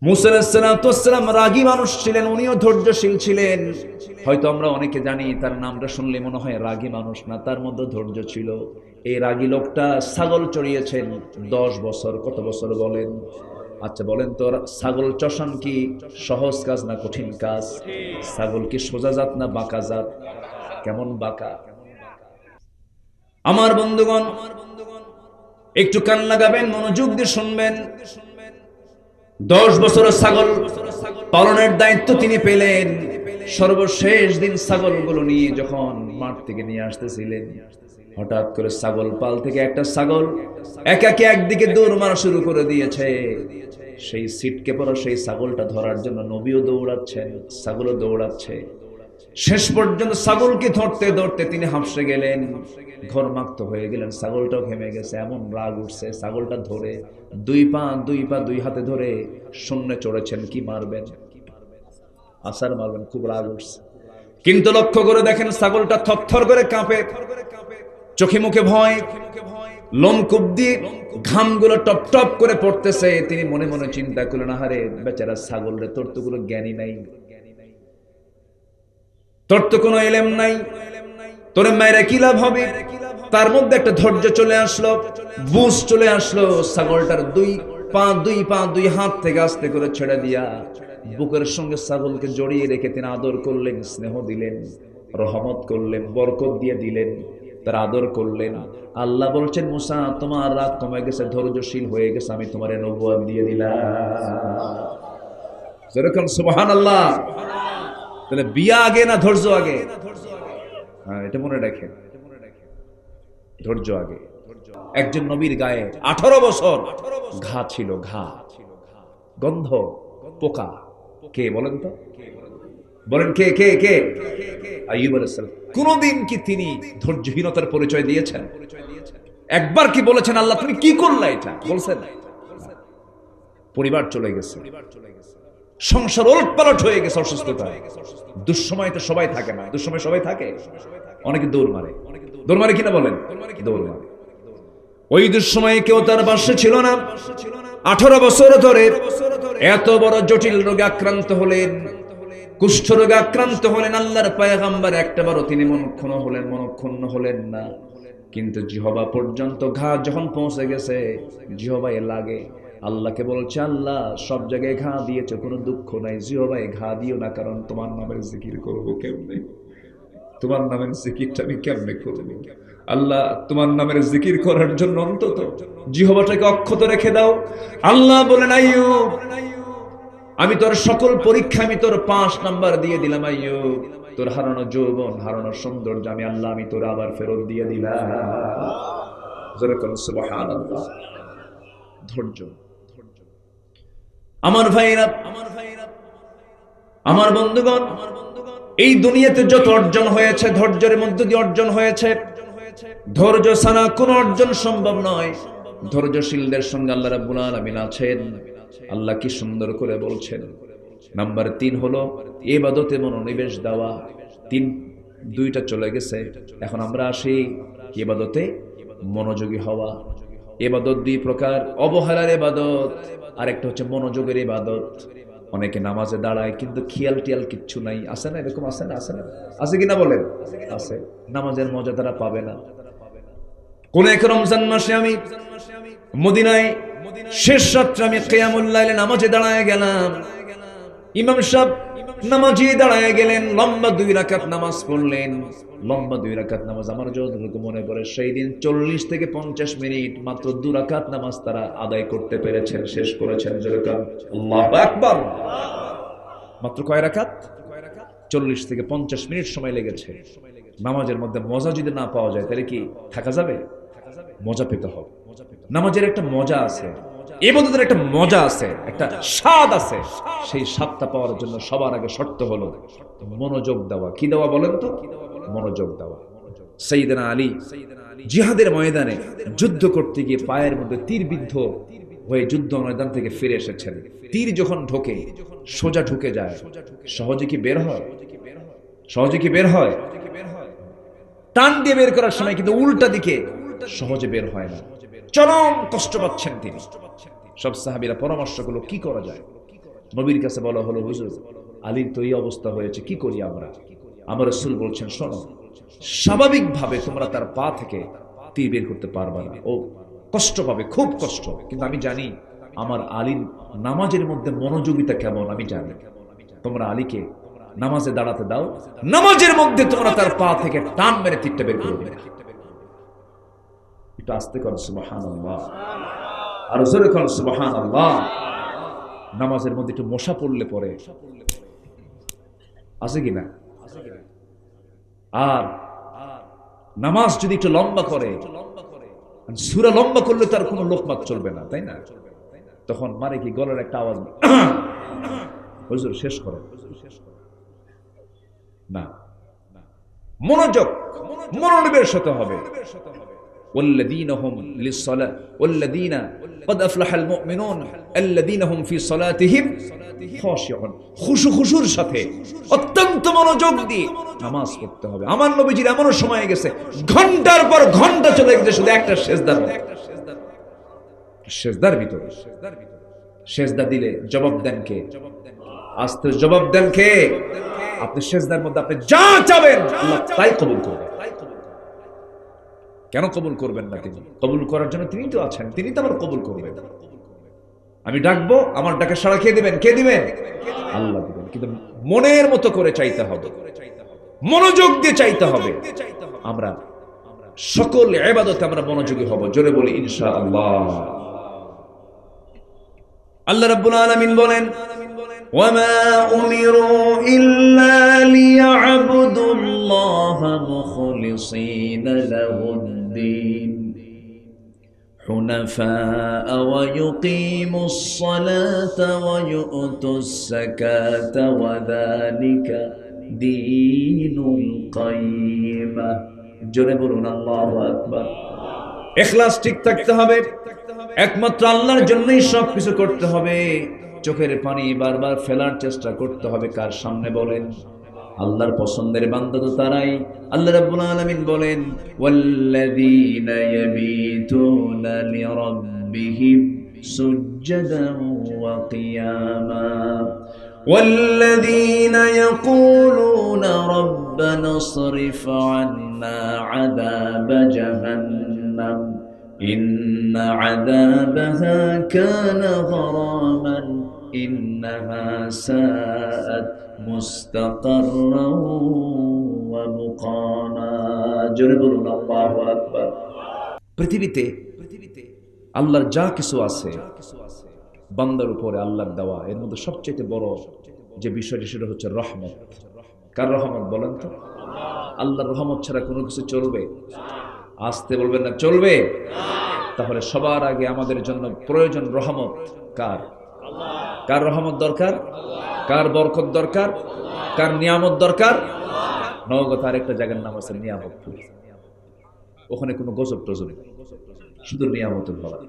মুসা আলাইহিস সালাম রাগী মানুষ ছিলেন, উনিও ধৈর্যশীল ছিলেন। হয়তো আমরা অনেকে জানি, তার নামটা শুনলে মনে হয় রাগী মানুষ না, তার মধ্যে ধৈর্য ছিল। এই রাগী লোকটা ছাগল চড়িয়েছেন 10 বছর। কত বছর বলেন? আচ্ছা বলেন তো, ছাগল চষান কি সহজ কাজ না কঠিন কাজ? ছাগল কি সোজা জাত না বাঁকা জাত? কেমন বাঁকা! আমার বন্ধুগণ, একটু কান লাগাবেন, মনোযোগ দিয়ে শুনবেন। 10 বছরের ছাগল পালনের দায়িত্ব তিনি পেলেন। সর্বশেষ দিন ছাগলগুলো নিয়ে যখন মাঠ থেকে নিয়ে আসতেছিলেন, হঠাৎ করে ছাগল পাল থেকে একটা ছাগল একাকে একদিকে দৌড় মারা শুরু করে দিয়েছে। সেই সিটকে পড়া সেই ছাগলটা ধরার জন্য নবীও দৌড়াচ্ছেন, ছাগলও দৌড়াচ্ছে। শেষ পর্যন্ত ছাগলকে ধরতে ধরতে তিনি হাঁপসে গেলেন, ঘরমাক্ত হয়ে গেলেন। ছাগলটাও ঘেমে গেছে, এমন রাগ উঠছে। ছাগলটা ধরে দুই হাতে ধরে শূন্যে চড়েছেন। কি মারবেন? আসার মারবেন, খুব রাগ উঠছে। কিন্তু লক্ষ্য করে দেখেন ছাগলটা থরথর করে কাঁপে, চোখে মুখে ভয়, লোমকূপ দিয়ে ঘামগুলো টপ টপ করে পড়তেছে। তিনি মনে মনে চিন্তা করলেন, আহারে বেচারা ছাগল রে, তোর তো কোনো জ্ঞানী নাই, তোর তো কোনো এলেম নাই, তোর মায়েরা কি লাভ হবে? তার মধ্যে একটা ধৈর্য চলে আসলো, বুঝ চলে আসলো। ছাগলটার দুই হাত থেকে আস্তে করে ছেড়ে দিয়া বুকের সঙ্গে ছাগলকে জড়িয়ে রেখে তিনি আদর করলেন, স্নেহ দিলেন, রহমত করলেন, বরকত দিয়ে দিলেন, তার আদর করলেন। আল্লাহ বলছেন, মুসা তোমার রাগ কমে গেছে, ধৈর্যশীল হয়ে গেছে, আমি তোমার নবুয়ত দিয়ে দিলাম। যেরকম সুবহানাল্লাহ। তাহলে বিয়া আগে না ধৈর্য আগে? হ্যাঁ, এটা মনে রাখেন, ধৈর্য আগে। একজন নবীর গায়ে 18 বছর ঘা ছিল, ঘা, গন্ধ, পোকা। কে বলেন তো? বলেন কে কে কে? আইয়ুব আলাইহিস সালাম। কোনদিন কি তিনি ধৈর্যহীনতার পরিচয় দিয়েছেন? একবার কি বলেছেন, আল্লাহ তুমি কি করলা? এটা বলছেন? পরিবার চলে গেছে, সংসার ওলটপালট হয়ে গেছে, অসুস্থতা। দুঃসময় তো সবাই থাকে না, দুঃসময় সবাই থাকে। অনেকে দৌড় মারে, দৌড় মারে কিনা বলেন? দৌড় মারে। ওই দুঃসময়ে কেউ তার পাশে ছিল না। 18 বছর ধরে এত বড় জটিল রোগে আক্রান্ত হলেন, কুষ্ঠ রোগে আক্রান্ত হলেন। আল্লাহর পয়গম্বর একটাবারও তিনি মনক্ষুণ্ণ হলেন না। কিন্তু জিহবা পর্যন্ত ঘা যখন পৌঁছে গেছে, জিহবায় লাগে। আল্লাহকে বলছে, আল্লাহ সব জায়গায় ঘা দিয়েছে, কোনো দুঃখ নাই, জিহবায় ঘা দিও না, কারণ তোমার নামের জিকির করবো কেমনে? তোমার নামের জিকিরটা আমি কেমনে করবো? আল্লাহ তোমার নামের জিকির করার জন্য অন্তত জিহবাটাকে অক্ষত রেখে দাও। আল্লাহ বলেন, আইয়ুব আমি তোর সকল পরীক্ষা আমি তোর 5 নাম্বার দিয়ে দিলাম। আইয়ুব তোর হারানো যৌবন, হারানো সৌন্দর্য আমি তোর আবার ফেরত দিয়ে দিলাম। যেরকম সুবহানাল্লাহ। ধৈর্য। আমার ভাইরা, আমার বন্ধুগণ, এই দুনিয়াতে যত অর্জন হয়েছে ধৈর্যের মধ্য দিয়ে অর্জন হয়েছে। ধৈর্য ছাড়া কোনো অর্জন সম্ভব নয়। ধৈর্যশীলদের সঙ্গে আল্লাহ রাব্বুল আলামিন আছেন। আল্লাহ কি সুন্দর করে বলছেন। নাম্বার 3 হলো ইবাদতে মনোনিবেশ দেওয়া। 2টা চলে গেছে, এখন আমরা আসি ইবাদতে মনোযোগী হওয়া। ইবাদত 2 প্রকার, অবহেলার ইবাদত আর একটা হচ্ছে মনোযোগের ইবাদত। অনেকে নামাজে দাঁড়ায় কিন্তু খেয়াল টিয়াল কিচ্ছু নাই, আছে না? এরকম আছে না? আছে না? আছে কিনা বলেন? আছে। নামাজের মজা তারা পাবে না। কোন এক রমজান মাসে আমি মদিনায় শেষ রাত্রে আমি কিয়ামুল লাইলে নামাজে দাঁড়ায় গেলাম। ইমাম সাহেব নামাজে দাঁড়ায় গেলেন, লম্বা 2 রাকাত নামাজ পড়লেন। লম্বা 2 রাকাত নামাজ আমার যতটুকু মনে পড়ে, সেই দিন 40 থেকে 50 মিনিট মাত্র 2 রাকাত নামাজ তারা আদায় করতে পেরেছেন, শেষ করেছেন। যেরকম আল্লাহু আকবার। মাত্র কয় রাকাত? 40 থেকে 50 মিনিট সময় লেগেছে। নামাজের মধ্যে মজা যদি না পাওয়া যায় তাহলে কি থাকা যাবে? মজা পেতে হবে। নামাজের একটা মজা আছে, ইবাদতের একটা মজা আছে, একটা স্বাদ আছে। সেই স্বাদটা পাওয়ার জন্য সবার আগে শর্ত হলো মনোযোগ দেওয়া। কি দেওয়া বলেন তো? মনোযোগ দেওয়া। সাইয়েদনা আলী জিহাদের ময়দানে যুদ্ধ করতে গিয়ে পায়ের মধ্যে তীরবিদ্ধ হয়ে যুদ্ধ ময়দান থেকে ফিরে এসেছেন। তীর যখন ঢোকে সোজা ঢুকে যায়, সহজে কি বের হয়? সহজে কি বের হয়? টান দিয়ে বের করার সময় কিন্তু উল্টা দিকে সহজে বের হয় না। চরম কষ্ট পাচ্ছেন তিনি। সব সাহাবীরা পরামর্শ করলো কি করা যায়। নবীর কাছে বলা হলো, হুজুর আলীর তো এই অবস্থা হয়েছে, কি করি আমরা? আমার রাসূল বলছেন, শোনো, স্বাভাবিকভাবে তোমরা তার পা থেকে তীর বের করতে পারবে না, ও কষ্ট পাবে, খুব কষ্ট, কিন্তু আমি জানি আমার আলীর নামাজের মধ্যে মনোযোগিতা কেমন, আমি জানি। তোমরা আলীকে নামাজে দাঁড়াতে দাও, নামাজের মধ্যে তোমরা তার পা থেকে টান মেরে তীরটা বের করবে। একটু আস্তে করেন সুবহানাল্লাহ, আর জোরে করেন সুবহানাল্লাহ। নামাজের মধ্যে একটু মশা পড়লে পরে আছে কিনা? আর নামাজ যদি একটু লম্বা করে, সূরা লম্বা করলে তার কোনো লোকমাত চলবে না, তাই না? তখন মানে কি গলার একটা আওয়াজ, হুজুর শেষ করে না, মনোযোগ, মনোনিবেশ হতে হবে। والذين هم للصلاة والذين قد أفلح المؤمنون الذين هم في صلاتهم خاشعون, খুশুর সাথে অত্যন্ত মনোযোগ দিয়ে নামাজ পড়তে হবে। আমার নবীজির এমন সময় গেছে ঘন্টার পর ঘন্টা চলে গেছে শুধু একটা সেজদার ভিতরে। সেজদা দিলে জবাব দেন কে? আস্তে জবাব দেন কে? আপনি সেজদার মধ্যে আপনি যা চাবেন আল্লাহ তাই কবুল করবেন। কেন কবুল করবেন না? তিনি কবুল করার জন্য তিনি তো আছেন, তিনি তো আবার কবুল করবেন। আমি ডাকবো, আমার ডাকে সাড়া খেয়ে দিবেন, কে দিবেন? আল্লাহ দিবেন। কিন্তু মনের মতো করে চাইতে হবে, মনোযোগ দিয়ে চাইতে হবে। আমরা সকল ইবাদতে আমরা মনোযোগী হব, জোরে বলি ইনশাআল্লাহ। আল্লাহ রাব্বুল আলামিন বলেন, ওয়ামা উমিরু ইল্লা লিয়া'বুদুল্লাহা মুখলিসিনা লাহুদ-দীন হুনাফা'a ওয়া ইউকিমুস সালাতা ওয়া ইউতুস যাকাতা ওয়া যালিকা দীনুল কাইয়্যিমা। জোরে বলুন আল্লাহু আকবার। ইখলাস ঠিক থাকতে হবে, একমাত্র আল্লাহর জন্যই সবকিছু করতে হবে। চোখের পানি বারবার ফেলার চেষ্টা করতে হবে কার সামনে বলেন? আল্লাহর পছন্দের বান্দা তো তারাই। আল্লাহ রাব্বুল আলামিন বলেন, ওয়াল্লাযীনা ইয়াবিতুনা লিরাব্বিহিম সুজদান ওয়া কিয়ামা ওয়াল্লাযীনা ইয়াকুলুনা রাব্বানা ইসরিফ আন্না আযাবা জাহান্নাম ইন্না আযাবাহা কানা গরামান ইন্নাহা সাআত মুস্তাকাররান ওয়া মুকামা। জোরে বলুন আল্লাহু আকবার। পৃথিবীতে আল্লাহর যা কিছু আছে বান্দার উপরে আল্লাহর দেওয়া, এর মধ্যে সবচেয়ে বড় যে বিষয়টি সেটা হচ্ছে রহমত। কার রহমত বলেন তো? আল্লাহর রহমত ছাড়া কোনো কিছু চলবে? আসতে বলবেন না, চলবে? তাহলে সবার আগে আমাদের জন্য প্রয়োজন রহমত কার? কার রহমত দরকার? কার বরকত দরকার? কার নিয়ামত দরকার? নওগাঁতে আরেকটা জায়গার নাম আছে নিয়ামতপুর। ওখানে কোনো গজব টজব নেই, শুধু নিয়ামতের ভরা।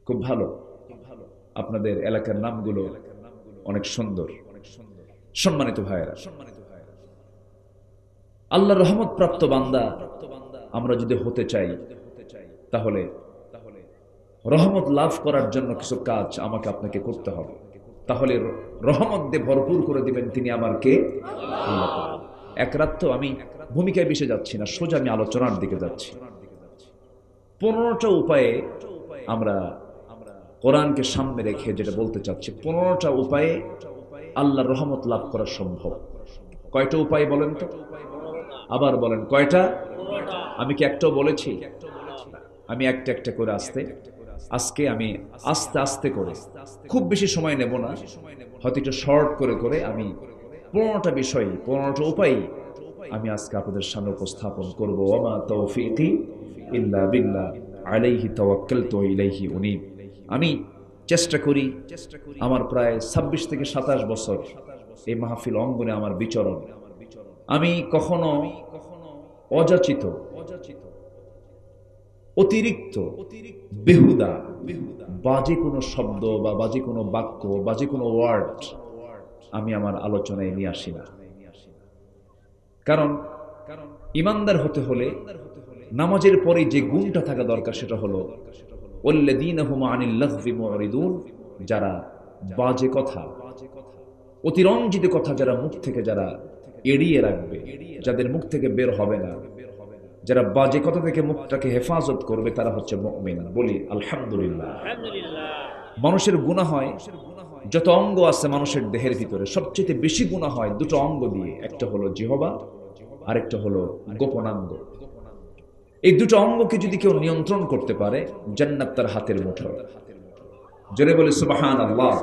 খুব ভালো, আপনাদের এলাকার নামগুলো অনেক সুন্দর। সম্মানিত ভাইয়েরা, আল্লাহর রহমত প্রাপ্ত বান্দা আমরা যদি হতে চাই, তাহলে রহমত লাভ করার জন্য কিছু কাজ আমাকে আপনাকে করতে হবে। তাহলে রহমত দিয়ে ভরপুর করে দিবেন তিনি আমার কে? আল্লাহ তাআলা। এক রাত তো আমি ভূমিকায় বেশি যাচ্ছি না, সোজা আমি আলোচনার দিকে যাচ্ছি। 15টা উপায়ে আমরা কোরআনকে সামনে রেখে যেটা বলতে চাচ্ছি, 15টা উপায়ে আল্লাহর রহমত লাভ করা সম্ভব। কয়টা উপায় বলেন তো? আবার বলেন, কয়টা? আমি কি একটাও বলেছি? আমি একটা একটা করে আজকে আমি আস্তে আস্তে করে, খুব বেশি সময় নেব না, হয়তো একটু শর্ট করে করে আমি 15টা বিষয়, 15টা উপায় আমি আজকে আপনাদের সামনে উপস্থাপন করব। ওয়া তাওফীকি ইল্লা বিল্লাহ আলাইহি তাওয়াক্কালতু ওয়া ইলাইহি উনীব। আমি চেষ্টা করি, আমার প্রায় 26 থেকে 27 বছর এই মাহফিল অঙ্গনে আমার বিচরণ, আমি কখনো অযাচিত, অতিরিক্ত, বেহুদা, বাজে কোনো শব্দ বা বাজে কোনো বাক্য, বাজে কোনো ওয়ার্ড আমি আমার আলোচনায় নিয়ে আসি না। কারণ ইমানদার হতে হলে নামাজের পরে যে গুণটা থাকা দরকার সেটা হলো ওয়াল্লাযীনা হুম আনিল লাগবি মুরিদুন যারা বাজে কথা, অতিরঞ্জিত কথা যারা মুখ থেকে যারা এড়িয়ে রাখবে, যাদের মুখ থেকে বের হবে না, যারা বাজে কথা থেকে মুখটাকে হেফাজত করবে, তারা হচ্ছে মুমিন। বলি আলহামদুলিল্লাহ। মানুষের গুনাহ হয়, যত অঙ্গ আছে মানুষের দেহের ভিতরে সবচেয়ে বেশি গুনাহ হয় দুটো অঙ্গ দিয়ে, একটা হলো জিহ্বা, আরেকটা হলো গোপনাঙ্গ। এই দুটো অঙ্গকে যদি কেউ নিয়ন্ত্রণ করতে পারে, জান্নাত তার হাতের মুঠো। জোরে বলে সুবহানাল্লাহ।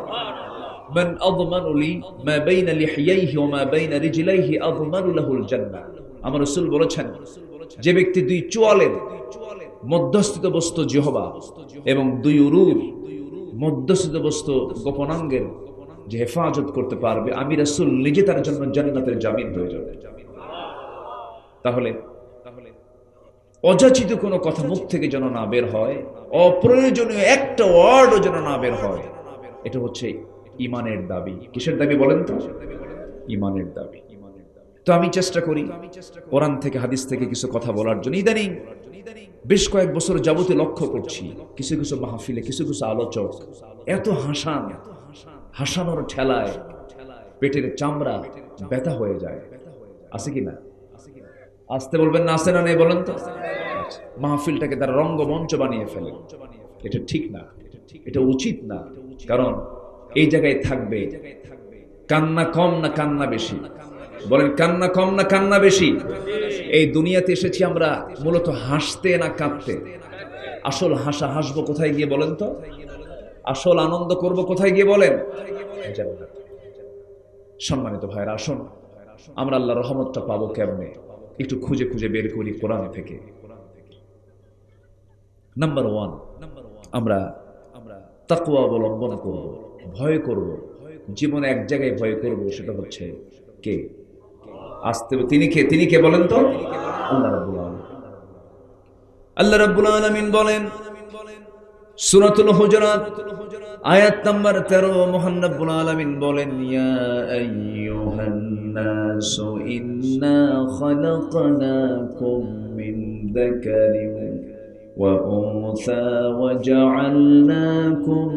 মান আযমানু লি মা বাইনা লিহইয়াইহি ওয়া মা বাইনা রিজলাইহি আযমানু লাহুল জান্নাহ। আমার রাসূল বলেছেন, যে ব্যক্তি দুই চোয়ালের মধ্যস্থিত বস্তু জিহ্বা এবং দুই উরুর মধ্যস্থিত বস্তু গোপনাঙ্গের যে হেফাজত করতে পারবে, আমি রাসূল নিজে তার জন্য জান্নাতের জামিন হয়ে যাবে। তাহলে অযাচিত কোনো কথা মুখ থেকে যেন না বের হয়, অপ্রয়োজনীয় একটা ওয়ার্ডও যেন না বের হয়। এটা হচ্ছে ঈমানের দাবি। কিসের দাবি বলেন তো? ঈমানের দাবি। তো আমি চেষ্টা করি কোরআন থেকে হাদিস থেকে কিছু কথা বলার জন্য। ইদানিং বেশ কয়েক বছর যাবতীয় লক্ষ্য করছি কিছু কিছু মাহফিলে কিছু কিছু আলোচক এত হাসানোর ঠেলায় পেটের চামড়া ব্যথা হয়ে যায়। আছে কি না? আসতে বলবেন না, আসে না নেই বলেন তো? মাহফিলটাকে তারা রঙ্গমঞ্চ বানিয়ে ফেলে। এটা ঠিক না, এটা উচিত না। কারণ এই জায়গায় থাকবে কান্না কম না কান্না বেশি? বলেন কান্না কম না কান্না বেশি? এই দুনিয়াতে এসেছি আমরা মূলত হাসতে না কাঁদতে। আসল হাসবো কোথায় গিয়ে বলেন তো? আসল আনন্দ করব কোথায় গিয়ে বলেন? সম্মানিত ভাইরা, আসুন আমরা আল্লাহর রহমতটা পাবো কেমনে একটু খুঁজে খুঁজে বের করি কোরআন থেকে। নাম্বার 1, আমরা তাকওয়া অবলম্বন করব, ভয় করব। জীবনে এক জায়গায় ভয় করব, সেটা হচ্ছে কে? আসতে তিনি কে বলেন তো? আল্লাহ রাব্বুল আলামিন। আল্লাহ রাব্বুল আলামিন বলেন সূরাতুল হুজুরাত আয়াত নাম্বার 13, মহান রাব্বুল আলামিন বলেন, ইয়া আইয়ুহান নাসু ইন্না খালাকনাকুম মিন যাকারিন ওয়া উনসা ওয়া জাআলনাকুম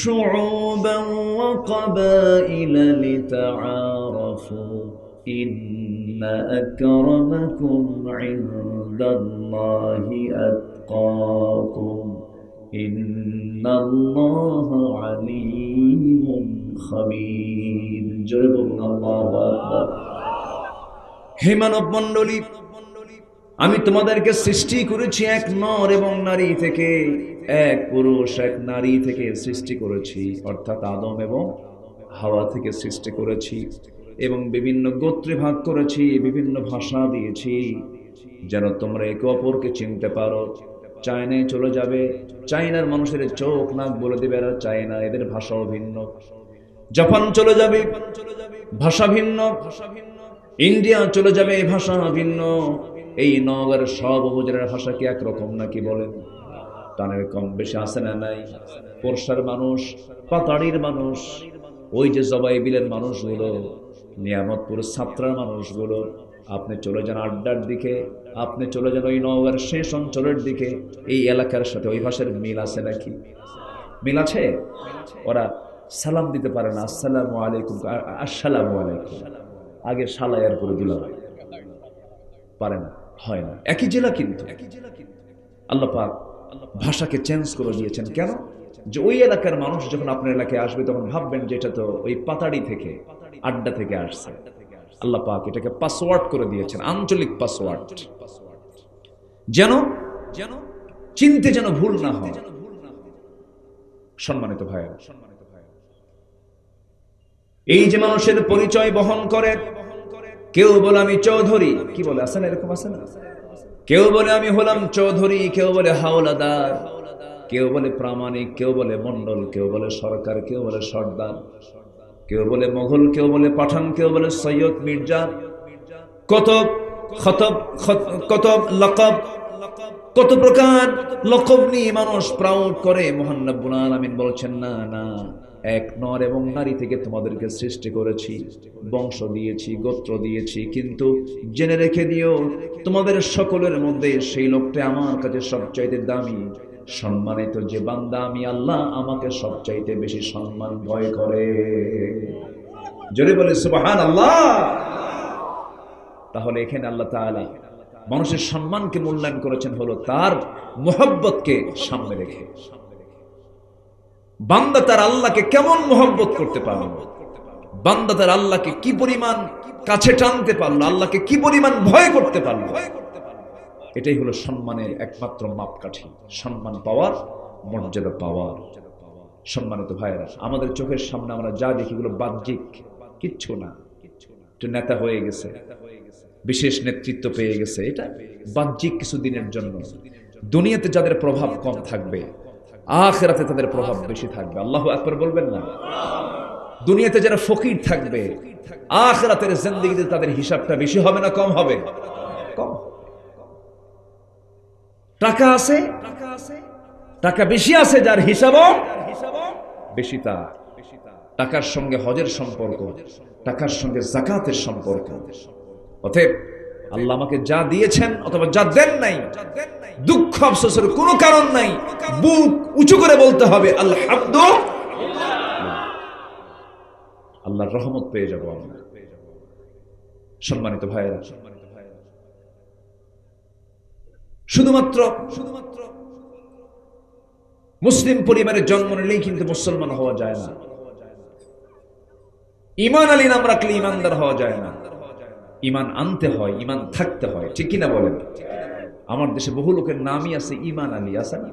শুউবান ওয়া ক্বাবাইলা লিতাআরাফু ইন্না আকরামাকুম ইনদাল্লাহি আতকাকুম ইন্নাল্লাহা আলীমুন খাবীর। জোরে বলুন আল্লাহু আকবার। হে মানব মণ্ডলী, আমি তোমাদেরকে সৃষ্টি করেছি এক নর এবং নারী থেকে, এক পুরুষ এক নারী থেকে সৃষ্টি করেছি, অর্থাৎ আদম এবং হাওয়া থেকে সৃষ্টি করেছি, এবং বিভিন্ন গোত্রে ভাগ করেছি, বিভিন্ন ভাষা দিয়েছি যেন তোমরা একে অপরকে চিনতে পারো। চায়নায় চলে যাবে, চায়নার মানুষের চোখ নাক বলে দেবে এরা চায়না, এদের ভাষাও ভিন্ন। জাপান চলে যাবে, ভাষা ভিন্ন। ইন্ডিয়া চলে যাবে, ভাষা ভিন্ন। এই নগর সব উপজেলার ভাষা কি একরকম নাকি বলেন? টানের কম বেশি আছে না নাই? পোরশার মানুষ, পাতাড়ির মানুষ, ওই যে জবাইবিলের মানুষগুলো, নিয়ামতপুর ছাত্রার মানুষগুলো, আপনি চলে যান আড্ডার দিকে, আপনি চলে যান ওই নগর শেষ অঞ্চলের দিকে, এই এলাকার সাথে ওই ভাষার মিল আছে নাকি? মিল আছে? ওরা সালাম দিতে পারে না, আসসালামু আলাইকুম, আসসালামু আলাইকুম, আগে সালায়ার করে দিলাম, পারে না, হয় না। একই জেলা কিন্তু আল্লাহ পাক ভাষাকে চেঞ্জ করে দিয়েছেন। কেন? যে ওই এলাকার মানুষ যখন আপনার এলাকায় আসবে তখন ভাববেন যে এটা তো ওই পাতাড়ি থেকে, আড্ডা থেকে আসছে। আল্লাহ পাক এটাকে পাসওয়ার্ড করে দিয়েছেন, আঞ্চলিক পাসওয়ার্ড, যেন চিনতে যেন ভুল না হয়। সম্মানিত ভাইরা, এই যে মানুষের পরিচয় বহন করে, কেউ বলে আমি চৌধুরী, কি বলে আছে না, এরকম আছে না? কেউ বলে আমি হলাম চৌধুরী, কেউ বলে হাওলাদার, কেউ বলে প্রামাণিক, কেউ বলে মন্ডল, কেউ বলে সরকার, কেউ বলে সর্দার, কেউ বলে মোগল, কেউ বলে পাঠান, কেউ বলে সৈয়দ, মির্জা, কত কত লকব, কত প্রকার লকব নিয়ে মানুষ প্রাউড করে। মহান রব্বুল আলামিন বলছেন, না না, এক নর এবং নারী থেকে তোমাদেরকে সৃষ্টি করেছি, বংশ দিয়েছি, গোত্র দিয়েছি, কিন্তু জেনে রেখে দিও তোমাদের সকলের মধ্যে সেই লোকটা আমার কাছে সবচাইতে দামি, সম্মানিত যে বান্দা আমি আল্লাহ আমাকে সবচাইতে বেশি সম্মান ভয় করে। জোরে বলে সুবহানাল্লাহ। তাহলে এখানে আল্লাহ তাআলা মানুষের সম্মানকে মূল্যায়ন করেছেন হলো তার মুহাব্বতকে সামনে রেখে। বান্দা তার আল্লাহকে কেমন মুহাব্বত করতে পারলো, বান্দা তার আল্লাহকে কি পরিমাণ কাছে টানতে পারলো, আল্লাহকে কি পরিমাণ ভয় করতে পারলো, এটাই হলো সম্মানের একমাত্র মাপকাঠি, সম্মান পাওয়ার, মর্যাদা পাওয়ার। সম্মানিত ভাইয়েরা, আমাদের চোখের সামনে আমরা যা দেখি এগুলো বাহ্যিক কিচ্ছু না। একটু নেতা হয়ে গেছে, বিশেষ নেতৃত্ব পেয়ে গেছে, এটা বাহ্যিক কিছু দিনের জন্য। দুনিয়াতে যাদের প্রভাব কম থাকবে, আখিরাতে তাদের প্রভাব বেশি থাকবে। আল্লাহু আকবার বলবেন না? দুনিয়াতে যারা ফকির থাকবে, আখিরাতের জিন্দেগিতে তাদের হিসাবটা বেশি হবে না কম হবে? কম। টাকা আছে, টাকা বেশি আছে, যার হিসাবও বেশি, তার টাকার সঙ্গে হজের সম্পর্ক, টাকার সঙ্গে যাকাতের সম্পর্ক। অতএব আল্লাহ আমাকে যা দিয়েছেন অথবা যা দেন নাই, দুঃখ আফসোসের কোনো কারণ নাই, বুক উঁচু করে বলতে হবে আলহামদুলিল্লাহ। আল্লাহর রহমত পেয়ে যাব আমরা। সম্মানিত ভাইয়েরা, শুধুমাত্র মুসলিম পরিবারে জন্ম নিলেই কিন্তু মুসলমান হওয়া যায় না। ঈমান আলী নাম রাখলে ঈমানদার হওয়া যায় না। ঈমান আনতে হয়, ঈমান থাকতে হয়, ঠিক কিনা বলেন? আমার দেশে বহু লোকের নামই আছে ঈমান আলী, আছে না?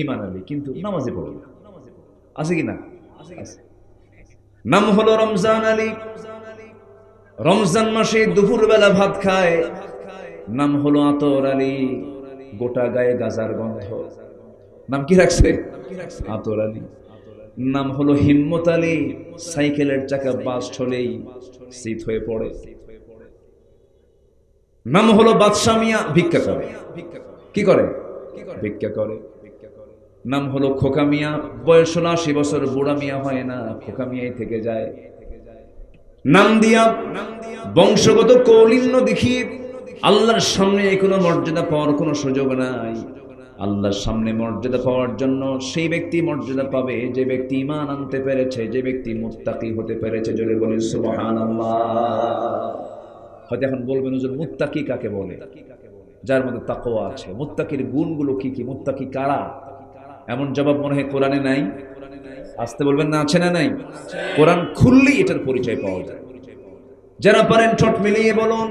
ঈমান আলী, কিন্তু নামাজে পড়ে না, আছে কিনা? নাম হলো রমজান আলী, রমজান মাসে দুপুর বেলা ভাত খায়। নাম হলো আতর আলী, গোটা গায়ে গাজার গন্ধ। নাম কি রাখছে? আতর আলী। নাম হলো হিম্মত আলী, সাইকেলের চাকা বাস্ট হলেই সিট হয়ে পড়ে। নাম হলো বাদশা মিয়া, ভিক্ষা করে। কি করে? ভিক্ষা করে। নাম হলো খোকা মিয়া, বয়স হলো 80 বছর, বুড়া মিয়া হয় না, খোকা মিয়াই থেকে যায়। নাম দিয়া বংশগত কৌলিন্য দেখিয়ে আল্লাহর সামনে কোনো মর্যাদা পাওয়ার কোনো সুযোগ নাই। আল্লাহর সামনে মর্যাদা পাওয়ার জন্য সেই ব্যক্তি মর্যাদা পাবে যে ব্যক্তি ঈমান আনতে পেরেছে, যে ব্যক্তি মুত্তাকি হতে পেরেছে। জোরে বলি সুবহানাল্লাহ। হয়তো এখন বলবেন হুজুর মুত্তাকি কাকে বলে? যার মধ্যে তাকওয়া আছে। মুত্তাকির গুণগুলো কি কি? মুত্তাকি কারা? এমন জবাব মনে হয় কোরআনে নাই। আসতে বলবেন না, আছে না নাই? কোরআন খুললেই এটার পরিচয় পাওয়া যায়। যারা পারেন ঠোঁট মিলিয়ে বলুন,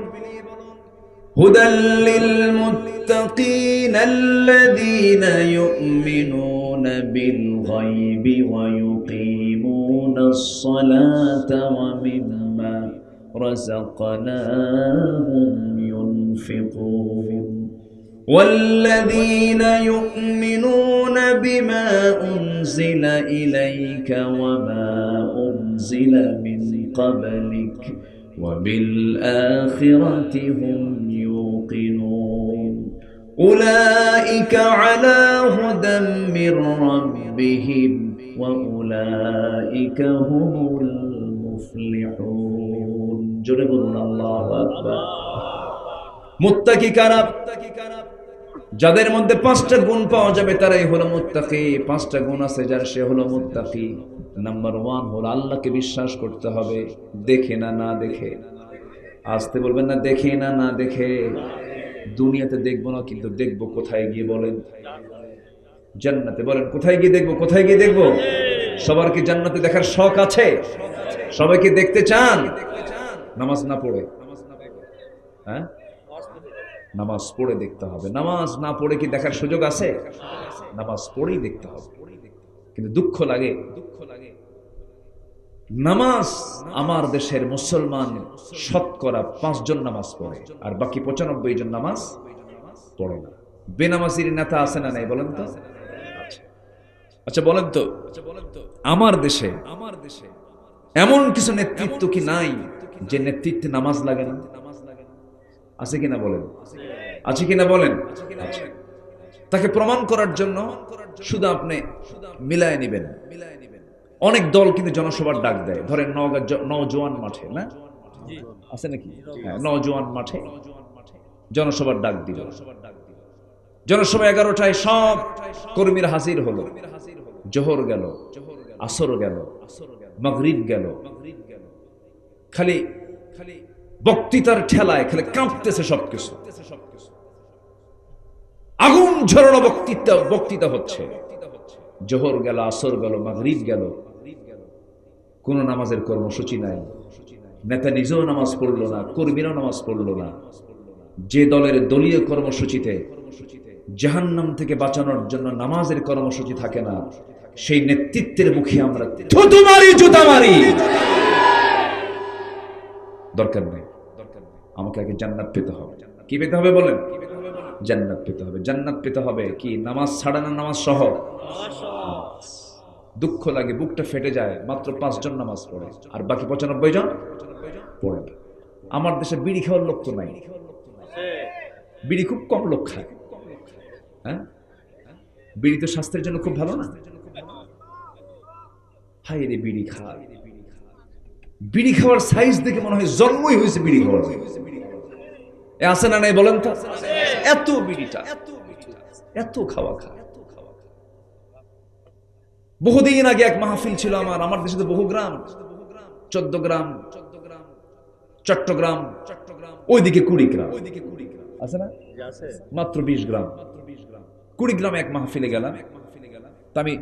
হুদাল লিল মুত্তাকিন আল্লাযীনা ইউমিনুনা বিল গায়বি ওয়া ইউকিমুনাস সালাতা ওয়া মিম্মা রাযাকনাহুম ইউনফিকুন والذين يؤمنون بما أنزل إليك وما أنزل من قبلك وبالآخرة هم يوقنون أولئك على هدى من ربهم وأولئك هم المفلحون جربنا الله أكبر মুত্তাকি কারা? যাদের মধ্যে 5টা গুণ পাওয়া যাবে তারাই হলো মুত্তাকি। 5টা গুণ আছে যার, সে হলো মুত্তাকি। নাম্বার 1 হলো আল্লাহকে বিশ্বাস করতে হবে, দেখে না, না দেখে। আসতে বলবেন না, দেখে না, না দেখে। দুনিয়াতে দেখবো না, কিন্তু দেখবো কোথায় গিয়ে? বলেন জান্নাতে। বলেন কোথায় গিয়ে দেখবো? কোথায় গিয়ে দেখবো? সবার কি জান্নাতে দেখার শখ আছে? সবাইকে দেখতে চান? নামাজ না পড়ে, হ্যাঁ নামাজ পড়ে দেখতে হবে। নামাজ না পড়ে কি দেখার সুযোগ আছে? নামাজ পড়েই দেখতে হবে। কিন্তু দুঃখ লাগে, নামাজ আমার দেশের মুসলমান শতকরা 5 জন নামাজ পড়ে, আর বাকি 95 জন নামাজ পড়ে না। বেনামাজির নেতা আছে না নাই? বলেন তো। আচ্ছা বলেন তো, আমার দেশে এমন কিছু নেতৃত্ব কি নাই যে নেতৃত্বে নামাজ লাগে না? আছে কিনা বলেন? আছে কিনা বলেন? তাকে প্রমাণ করার জন্য শুধু আপনি মিলায় নেবেন। অনেক দল কিন্তু জনসভার ডাক দেয়। ধরেন নওজোয়ান মাঠে, না আছে নাকি? হ্যাঁ, নওজোয়ান মাঠে জনসভার ডাক দিল। জনসভা 11টায় সব কর্মীরা হাজির হলো। জোহর গেল, আসর গেল, মাগরিব গেল, খালি বক্তৃতার ঠেলায় খালি কাঁপতেছে সবকিছু। আগুন ঝরানো বক্তৃতা হচ্ছে। জোহর গেল, আসর গেল, মাগরিব গেল, কোন নামাজের কর্মসূচি নাই। নেতা নিজেও নামাজ পড়লো না, কর্মীরাও নামাজ পড়লো না। যে দলের দলীয় কর্মসূচিতে জাহান্নাম থেকে বাঁচানোর জন্য নামাজের কর্মসূচি থাকে না, সেই নেতৃত্বের মুখে আমরা থুতু মারি, জুতা মারি। দরকার নেই, আমাকে আগে জান্নাত পেতে হবে। কি পেতে হবে বলেন? জান্নাত পেতে হবে। জান্নাত পেতে হবে কি নামাজ ছাড়া না নামাজ সহ? দুঃখ লাগে, বুকটা ফেটে যায়, মাত্র 5 জন নামাজ পড়ে আর বাকি 95 জন পড়ে না। আমার দেশে বিড়ি খাওয়ার লোক তো নাই, বিড়ি খুব কম লোক খায়। হ্যাঁ, বিড়ি তো স্বাস্থ্যের জন্য খুব ভালো না। হাই রে, বিড়ি খায়। বিড়ি খাওয়ার সাইজ দেখে মনে হয় জন্মই হয়েছে বিড়ি খাওয়ার। আছে না নাই বলেন তো? এত বিড়িটা, এত খাওয়া খায়। বহুদিন আগে এক মাহফিল ছিল আমার দেশে তো বহু গ্রাম, 14 গ্রাম, চট্টগ্রাম, ওইদিকে 20 গ্রাম আছে না, মাত্র 20 গ্রাম। 20 গ্রামে এক মাহফিলে গেলাম। আমি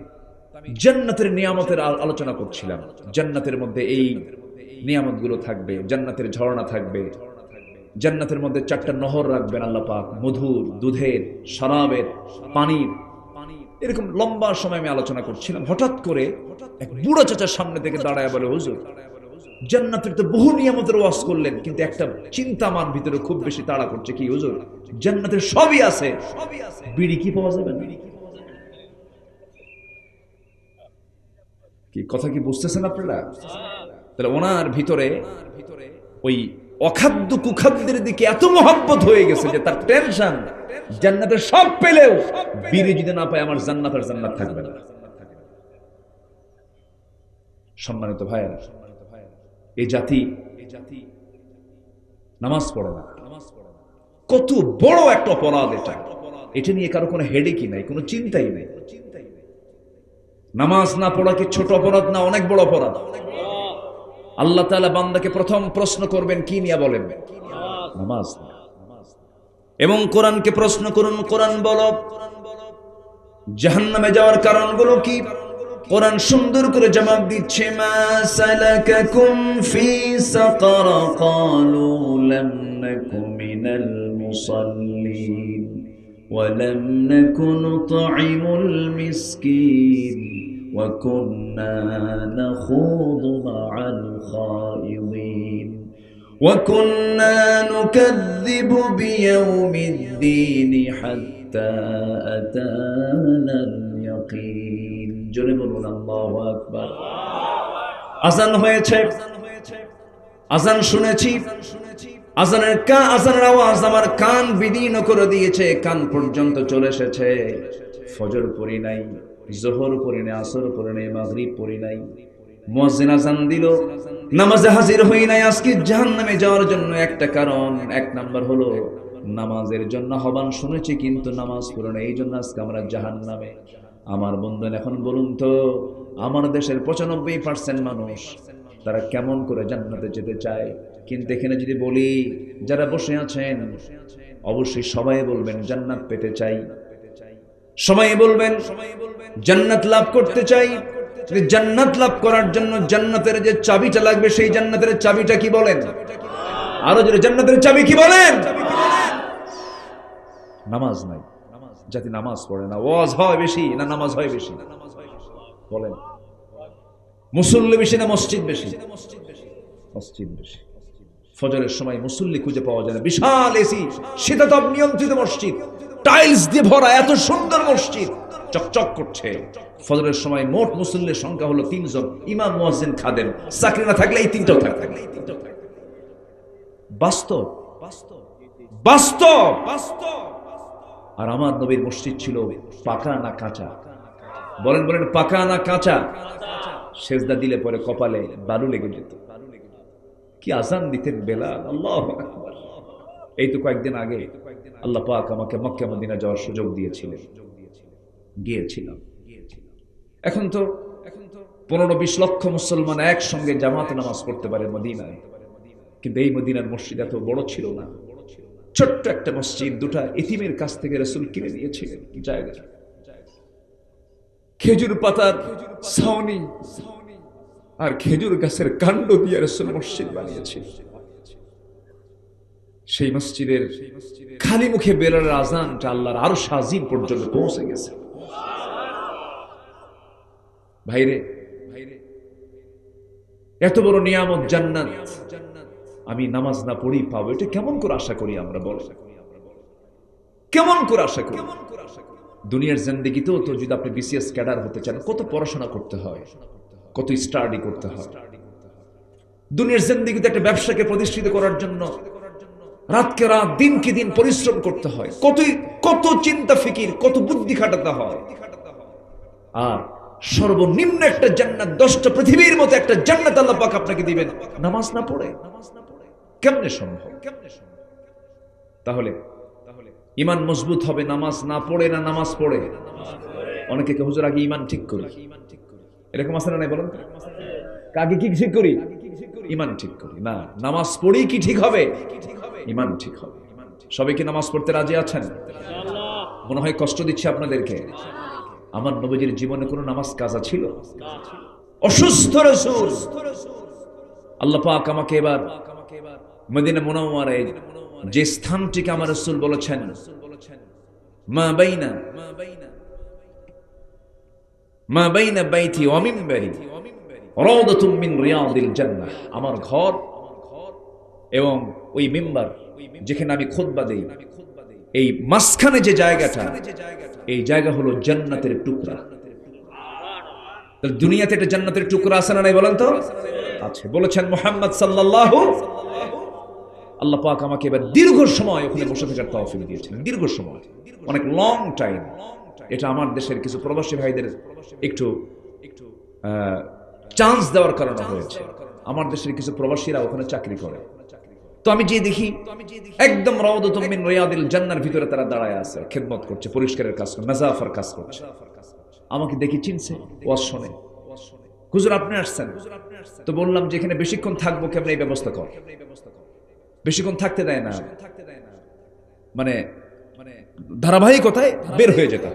জান্নাতের নিয়ামতের আলোচনা করছিলাম। জান্নাতের মধ্যে এই নিয়ামতগুলো থাকবে, জান্নাতের ঝর্ণা থাকবে, জান্নাতের মধ্যে 4টা নহর রাখবেন আল্লাহ পাক, মধুর, দুধের, শরাবের, পানির। এরকম লম্বা সময় আমি আলোচনা করছিলাম। হঠাৎ করে এক বুড়ো চাচার সামনে থেকে দাঁড়ায় বলে, হুজুর জান্নাতের তো বহু নিয়ামতের ওয়াজ করলেন, কিন্তু একটা চিন্তা আমার ভিতরে খুব বেশি তাড়া করছে। কি হুজুর? জান্নাতের সবই আছে, বিড়ি কি পাওয়া যাবে না? কি কথা কি বুঝতেছেন আপনারা? তাহলে ওনার ভিতরে ওই অখাদ্য কুখাদ্যের দিকে এত মহব্বত হয়ে গেছে যে তার টেনশন জান্নাতের সব পেলেও বিড়ি যদি না পায় আমার জান্নাত আর জান্নাত থাকবে না। সম্মানিত ভাইয়েরা, এই জাতি নামাজ পড়ে না। কত বড় একটা অপরাধ এটা। এটা নিয়ে কারো কোনো হেডেকই নাই, কোনো চিন্তাই নাই। নামাজ না পড়া কি ছোট অপরাধ না, অনেক বড় অপরাধ। আল্লাহ তাআলা বান্দাকে প্রথম প্রশ্ন করবেন কি নিয়ে বলেন? নামাজ। এবং কোরআনকে প্রশ্ন করুন, কোরআন বলো জাহান্নামে যাওয়ার কারণগুলো কি? কোরআন সুন্দর করে জবাব দিচ্ছে, মা সালাকাকুম ফি সাকার ক্বালু লাম নাকু মিনাল মুসাল্লিন ওয়া লাম নাকু নুতঈমুল মিসকিন ওয়া কুন্না নাখুযু মা'আল খায়িদিন ওয়া কুন্না নুকাযযিবু বিয়াউমিদ্দিন হাত্তা আতানাল ইয়াকিন। জোরে বলুন আল্লাহু আকবার। আযান হয়েছে, আযান শুনেছি, আযানের আওয়াজ আমার কান বিদীর্ণ করে দিয়েছে, কান পর্যন্ত চলে এসেছে। ফজর পড়ি নাই, যোহর পড়ি নাই, আসর পড়ি নাই, মাগরিব পড়ি নাই। মুয়াজ্জিন আযান দিল, নামাজে হাজির হই নাই। আজকে জাহান্নামে যাওয়ার জন্য একটা কারণ, 1 নাম্বার হলো নামাজের জন্য আহ্বান শুনেছি কিন্তু নামাজ পড়ি নাই, এই জন্য আজকে আমরা জাহান্নামে। আমার বন্ধুরা, এখন বলুন তো আমার দেশের 95% মানুষ তারা কেমন করে জান্নাতে যেতে চায়? কিন্তু এখানে যদি বলি, যারা বসে আছেন অবশ্যই সবাই বলবেন জান্নাত পেতে চাই, সবাই বলবেন জান্নাত লাভ করতে চাই। জান্নাত লাভ করার জন্য জান্নাতের যে চাবিটা লাগবে, সেই জান্নাতের চাবিটা কি বলেন? আরো জোরে, জান্নাতের চাবি কি বলেন? নামাজ নাই। জাতি নামাজ পড়ে না। ওয়াজ হয় বেশি না নামাজ হয় বেশি? বলেন, মুসল্লি বেশি না মসজিদ বেশি? মসজিদ বেশি। ফজরের সময় মুসল্লি খুঁজে পাওয়া যায় না। বিশাল এসি, শীতাতপ নিয়ন্ত্রিত মসজিদ, টাইলস দিয়ে ভরা, এত সুন্দর মসজিদ, চকচক করছে। ফজরের সময় মোট মুসল্লির সংখ্যা হলো 3 জন, ইমাম, মুয়াজ্জিন, খাদেম। চাকরি না থাকলে এই 3টাও থাকবে। বাস্তব বাস্তব বাস্তব। আর আমার নবীর মসজিদ ছিল পাকা না কাঁচা? বলেন বলেন, পাকা না কাঁচা? সেজদা দিলে পরে কপালে বালু লেগে যেত। কি আজান দিতেন বেলাল, আল্লাহু আকবার। এই তো কয়েকদিন আগে আল্লাহ পাক আমাকে মক্কা মদিনা যাওয়ার সুযোগ দিয়েছিলেন, গিয়েছিলাম। এখন তো 15-20 লক্ষ মুসলমান একসঙ্গে জামাতে নামাজ পড়তে পারে মদিনায়, কিন্তু এই মদিনার মসজিদ এত বড় ছিল না। ছোট্ট একটা মসজিদ, দুটা এতিমের কাছ থেকে রাসূল কিনে নিয়েছিলেন জায়গা। খেজুর পাতার ছাউনি আর খেজুর গাছের কাণ্ড দিয়ে রাসূল মসজিদ বানিয়েছেন। সেই মসজিদের খালি মুখে বেলালের আযানটা আল্লাহর আরশ আজিম পর্যন্ত পৌঁছে গেছে। ভাইরে, এত বড় নিয়ামত জান্নাত আমি নামাজ না পড়ি পাবো, এটা কেমন করে আশা করি আমরা? বল, কেমন করে আশা করি? দুনিয়ার জিন্দেগিতেও তো যদি আপনি বিসিএস ক্যাডার হতে চান, কত পড়াশোনা করতে হয়, কত স্টাডি করতে হয়। দুনিয়ার জিন্দেগিতে একটা ব্যবসাকে প্রতিষ্ঠিত করার জন্য রাতকে রাত দিনকে দিন পরিশ্রম করতে হয়, কত চিন্তা ফিকির, কত বুদ্ধি খাটাতে হয়। আর সর্বনিম্ন একটা জান্নাত, 10টা পৃথিবীর মতো একটা জান্নাত আল্লাহ পাক আপনাকে দিবেন নামাজ না পড়ে? কেমনে সম্ভব? তাহলে ঈমান মজবুত হবে নামাজ না পড়ে না নামাজ পড়ে? অনেকে কে হুজুর আগে ঈমান ঠিক করি, এরকম আছে না নাই বলেন? আগে কি ঠিক করি? ঈমান ঠিক করি না, নামাজ পড়ি কি ঠিক হবে? ঈমান ঠিক হবে। সবাই কি নামাজ পড়তে রাজি আছেন? মনে হয় কষ্ট দিচ্ছি আপনাদেরকে। আমার নবীজির জীবনে কোনো নামাজ কাজা ছিল? অসুস্থ রাসূল, আল্লাহ পাক আমাকে এবার মদিনা মুনাওয়ারায় যে স্থানটিকে আমার রাসূল বলেছেন মা বাইনা বাইতি ওয়া মিনবারি রাউদাতুম মিন রিয়াদিল জান্নাহ, আমার ঘর এবং ওই মিম্বার যেখানে আমি খুতবা দেই, এই মাঝখানে যে জায়গাটা, এই জায়গা হলো জান্নাতের টুকরা। দুনিয়াতে একটা জান্নাতের টুকরা আছে না নাই বলেন তো? আছে। বলেছেন মুহাম্মদ সাল্লাল্লাহু, আল্লাহ পাক আমাকে এবার দীর্ঘ সময় ওখানে বসে থাকার তৌফিক দিয়েছেন। দীর্ঘ সময়, অনেক লং টাইম। এটা আমার দেশের কিছু প্রবাসী ভাইদের একটু চান্স দেওয়ার কারণে হয়েছে। আমার দেশের কিছু প্রবাসীরা ওখানে চাকরি করে, তো আমি যে দেখি একদম রাউদাতুম মিন রিয়াদিল জান্নাহর ভিতরে তারা দাঁড়ায় আছে, খেদমত করছে, পরিষ্কারের কাজ করছে, নাজাফার কাজ করছে। আমাকে দেখি চিনছে, ওয়াজ শুনে, হুজুর আপনি আসছেন? তো বললাম যে এখানে বেশিক্ষণ থাকবো কেমন, এই ব্যবস্থা কর। বেশিক্ষণ থাকতে দেয় না, মানে ধারাবাহিকতায় বের হয়ে যেতে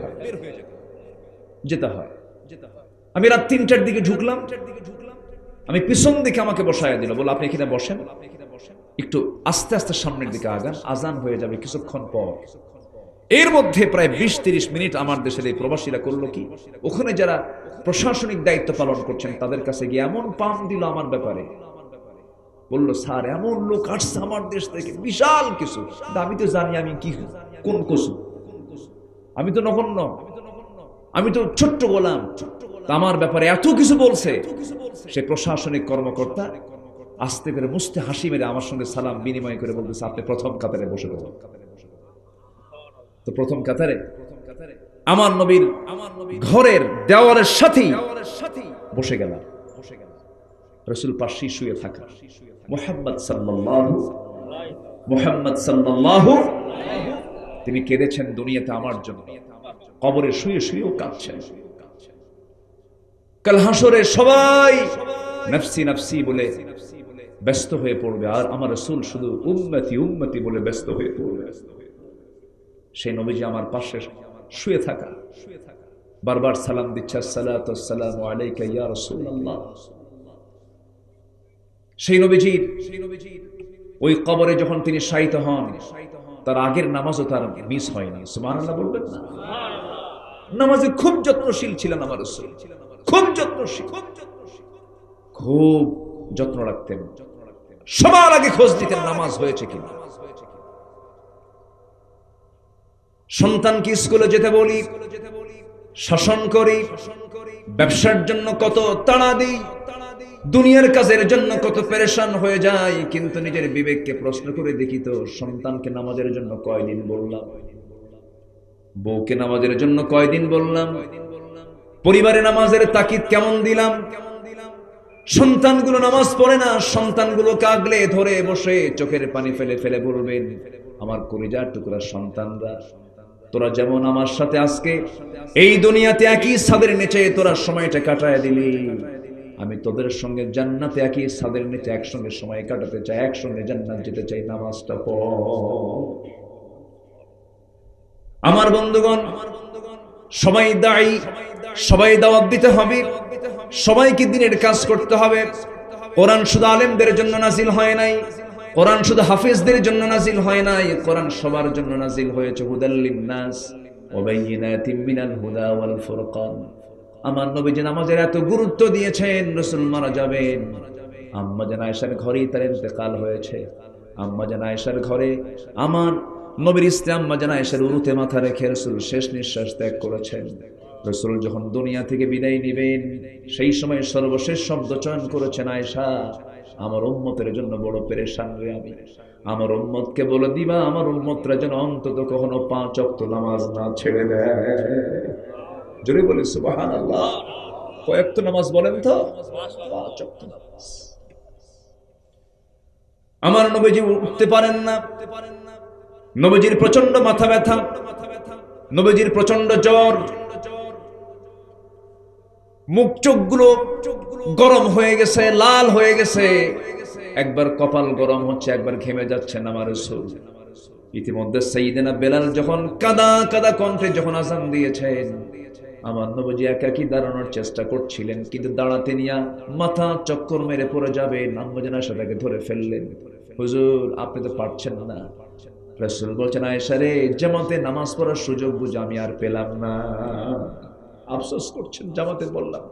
হয়। আমি রাত 3টার দিকে ঢুকলাম, আমি পিছন দিকে আমাকে বসায় দিল, বলে আপনি এখানে বসেন, একটু আস্তে আস্তে সামনের দিকে আগান, আজান হয়ে যাবে কিছুক্ষণ পর। এর মধ্যে প্রায় 20-30 মিনিট আমার দেশের এই প্রবাসীরা করলো কি, ওখানে যারা প্রশাসনিক দায়িত্ব পালন করছেন তাদের কাছে গিয়ে এমন পাম দিল আমার ব্যাপারে, বললো স্যার এমন লোক আসছে আমার দেশ থেকে, বিশাল কিছু। আমি তো জানি আমি কি, কোন কসু, আমি তো নগণ্য, আমি তো ছোট্ট গোলাম, আমার ব্যাপারে এত কিছু বলছে। সে প্রশাসনিক কর্মকর্তা আস্তে করে মুস্তে হাসি মেরে আমার সঙ্গে সালাম বিনিময় করে বলতেছে আপনি প্রথম কাতারে বসে পড়ুন। তো প্রথম কাতারে আমার নবীর ঘরের দেওয়ালের সাথেই বসে গেলাম। রাসূল পাশে শুয়ে থাকা মুহাম্মদ সাল্লাল্লাহু তিনি কেঁদেছেন দুনিয়াতে আমার জন্য, কবরে শুয়ে শুয়েও কাঁদছেন। কাল হাসরে সবাই নফসি নফসি বলে ব্যস্ত হয়ে পড়বে, আর আমার রাসূল শুধু উম্মতি উম্মতি বলে ব্যস্ত হয়ে পড়বে। সেই নবীজি আমার পাশে শুয়ে থাকা, বারবার সালাম দিচ্ছে, আসসালাতু ওয়াসসালামু আলাইকা ইয়া রাসূলুল্লাহ। সেই নবীজির ওই কবরে যখন তিনি শায়িত হন, তার আগের নামাজও তার মিস হয়নি। সুবহানাল্লাহ বলবেন না? নামাজে খুব যত্নশীল ছিলেন আমার রাসূল, খুব যত্নশীল, খুব যত্ন রাখতেন। সবার আগে খোঁজ দিতেন নামাজ হয়েছে কিনা। সন্তানকে স্কুলে যেতে বলি, শাসন করি, ব্যবসার জন্য কত তাড়া দিই, দুনিয়ার কাজের জন্য কত পেরেশান হয়ে যায়, কিন্তু নিজের বিবেককে প্রশ্ন করে দেখি তো সন্তানকে নামাজের জন্য কয়দিন বললাম, বউকে নামাজের জন্য কয়দিন বললাম, পরিবারে নামাজের তাকিদ কেমন দিলাম। সন্তানগুলো নামাজ পড়ে না, সন্তানগুলো কাগলে ধরে বসে চোখের পানি ফেলে ফেলে বলবেন আমার কলিজার টুকরা সন্তানরা, তোরা যেমন আমার সাথে আজকে এই দুনিয়াতে একই ছাদের নিচে তোরা সময়টা কাটায় দিলি, আমি তোদের সঙ্গে জান্নাতে একই ছাদের নিচে একসঙ্গে সময় কাটাতে চাই, একসঙ্গে জান্নাত যেতে চাই। নামাজটা পড়। আমার বন্ধুগণ, সবাই দায়ী, সবাই দাওয়াত দিতে হবে, সবাইকে দ্বীনের কাজ করতে হবে। কোরআন শুধু আলেমদের জন্য নাজিল হয় নাই, কোরআন শুধু হাফেজদের জন্য নাজিল হয় নাই, কোরআন সবার জন্য নাজিল হয়েছে। হুদাল লিন্নাস ওয়া বাইয়িনাতিম মিনাল হুদা ওয়াল ফুরকান। আমার নবীজি নামাজের এত গুরুত্ব দিয়েছেন, রাসূল মারা যাবেন, আম্মা জান আয়েশার ঘরেই তার ইন্তেকাল হয়েছে। আম্মা জান আয়েশার ঘরে আমার নবীর স্ত্রী আম্মা জান আয়েশার উরুতে মাথা রেখে রাসূল শেষ নিঃশ্বাস ত্যাগ করেছেন। রাসূল যখন দুনিয়া থেকে বিদায় নেবেন, সেই সময় সর্বশেষ শব্দ চয়ন করেছেন, আয়েশা, আমার উম্মতের জন্য বড় পেরেশান রে আমি। আমার উম্মতকে বলে দিবা, আমার উম্মতরা যেন অন্তত কখনো 5 ওয়াক্ত নামাজ না ছেড়ে দেয়। জোরে বলি সুবহানাল্লাহ। কয়েকটা নামাজ বলেন তো? 5 ওয়াক্ত নামাজ। আমার নবীজি উঠতে পারেন না, নবীজির প্রচন্ড মাথা ব্যথা, নবীজির প্রচন্ড জ্বর, মুখ চোখগুলো গরম হয়ে গেছে, লাল হয়ে গেছে, একবার কপাল গরম হচ্ছে, একবার ঘেমে যাচ্ছেন আমার রাসূল। ইতিমধ্যে সাইয়েদনা বেলাল যখন কাদা কাদা কণ্ঠে যখন আযান দিয়েছেন, আমার নবীজি একাকী দাঁড়ানোর চেষ্টা করছিলেন, কিন্তু দাঁড়াতে নিয়ে মাথা চক্কর মেরে পড়ে যাবে, আম্মা জান আয়েশা তাকে ধরে ফেললেন। হুজুর, আপনি তো পারছেন না। রাসূল বলছেন, আয়েশা রে, জামাতে নামাজ পড়ার সুযোগ বুঝে আমি আর পেলাম না। আফসোস করছেন, জামাতে বললাম,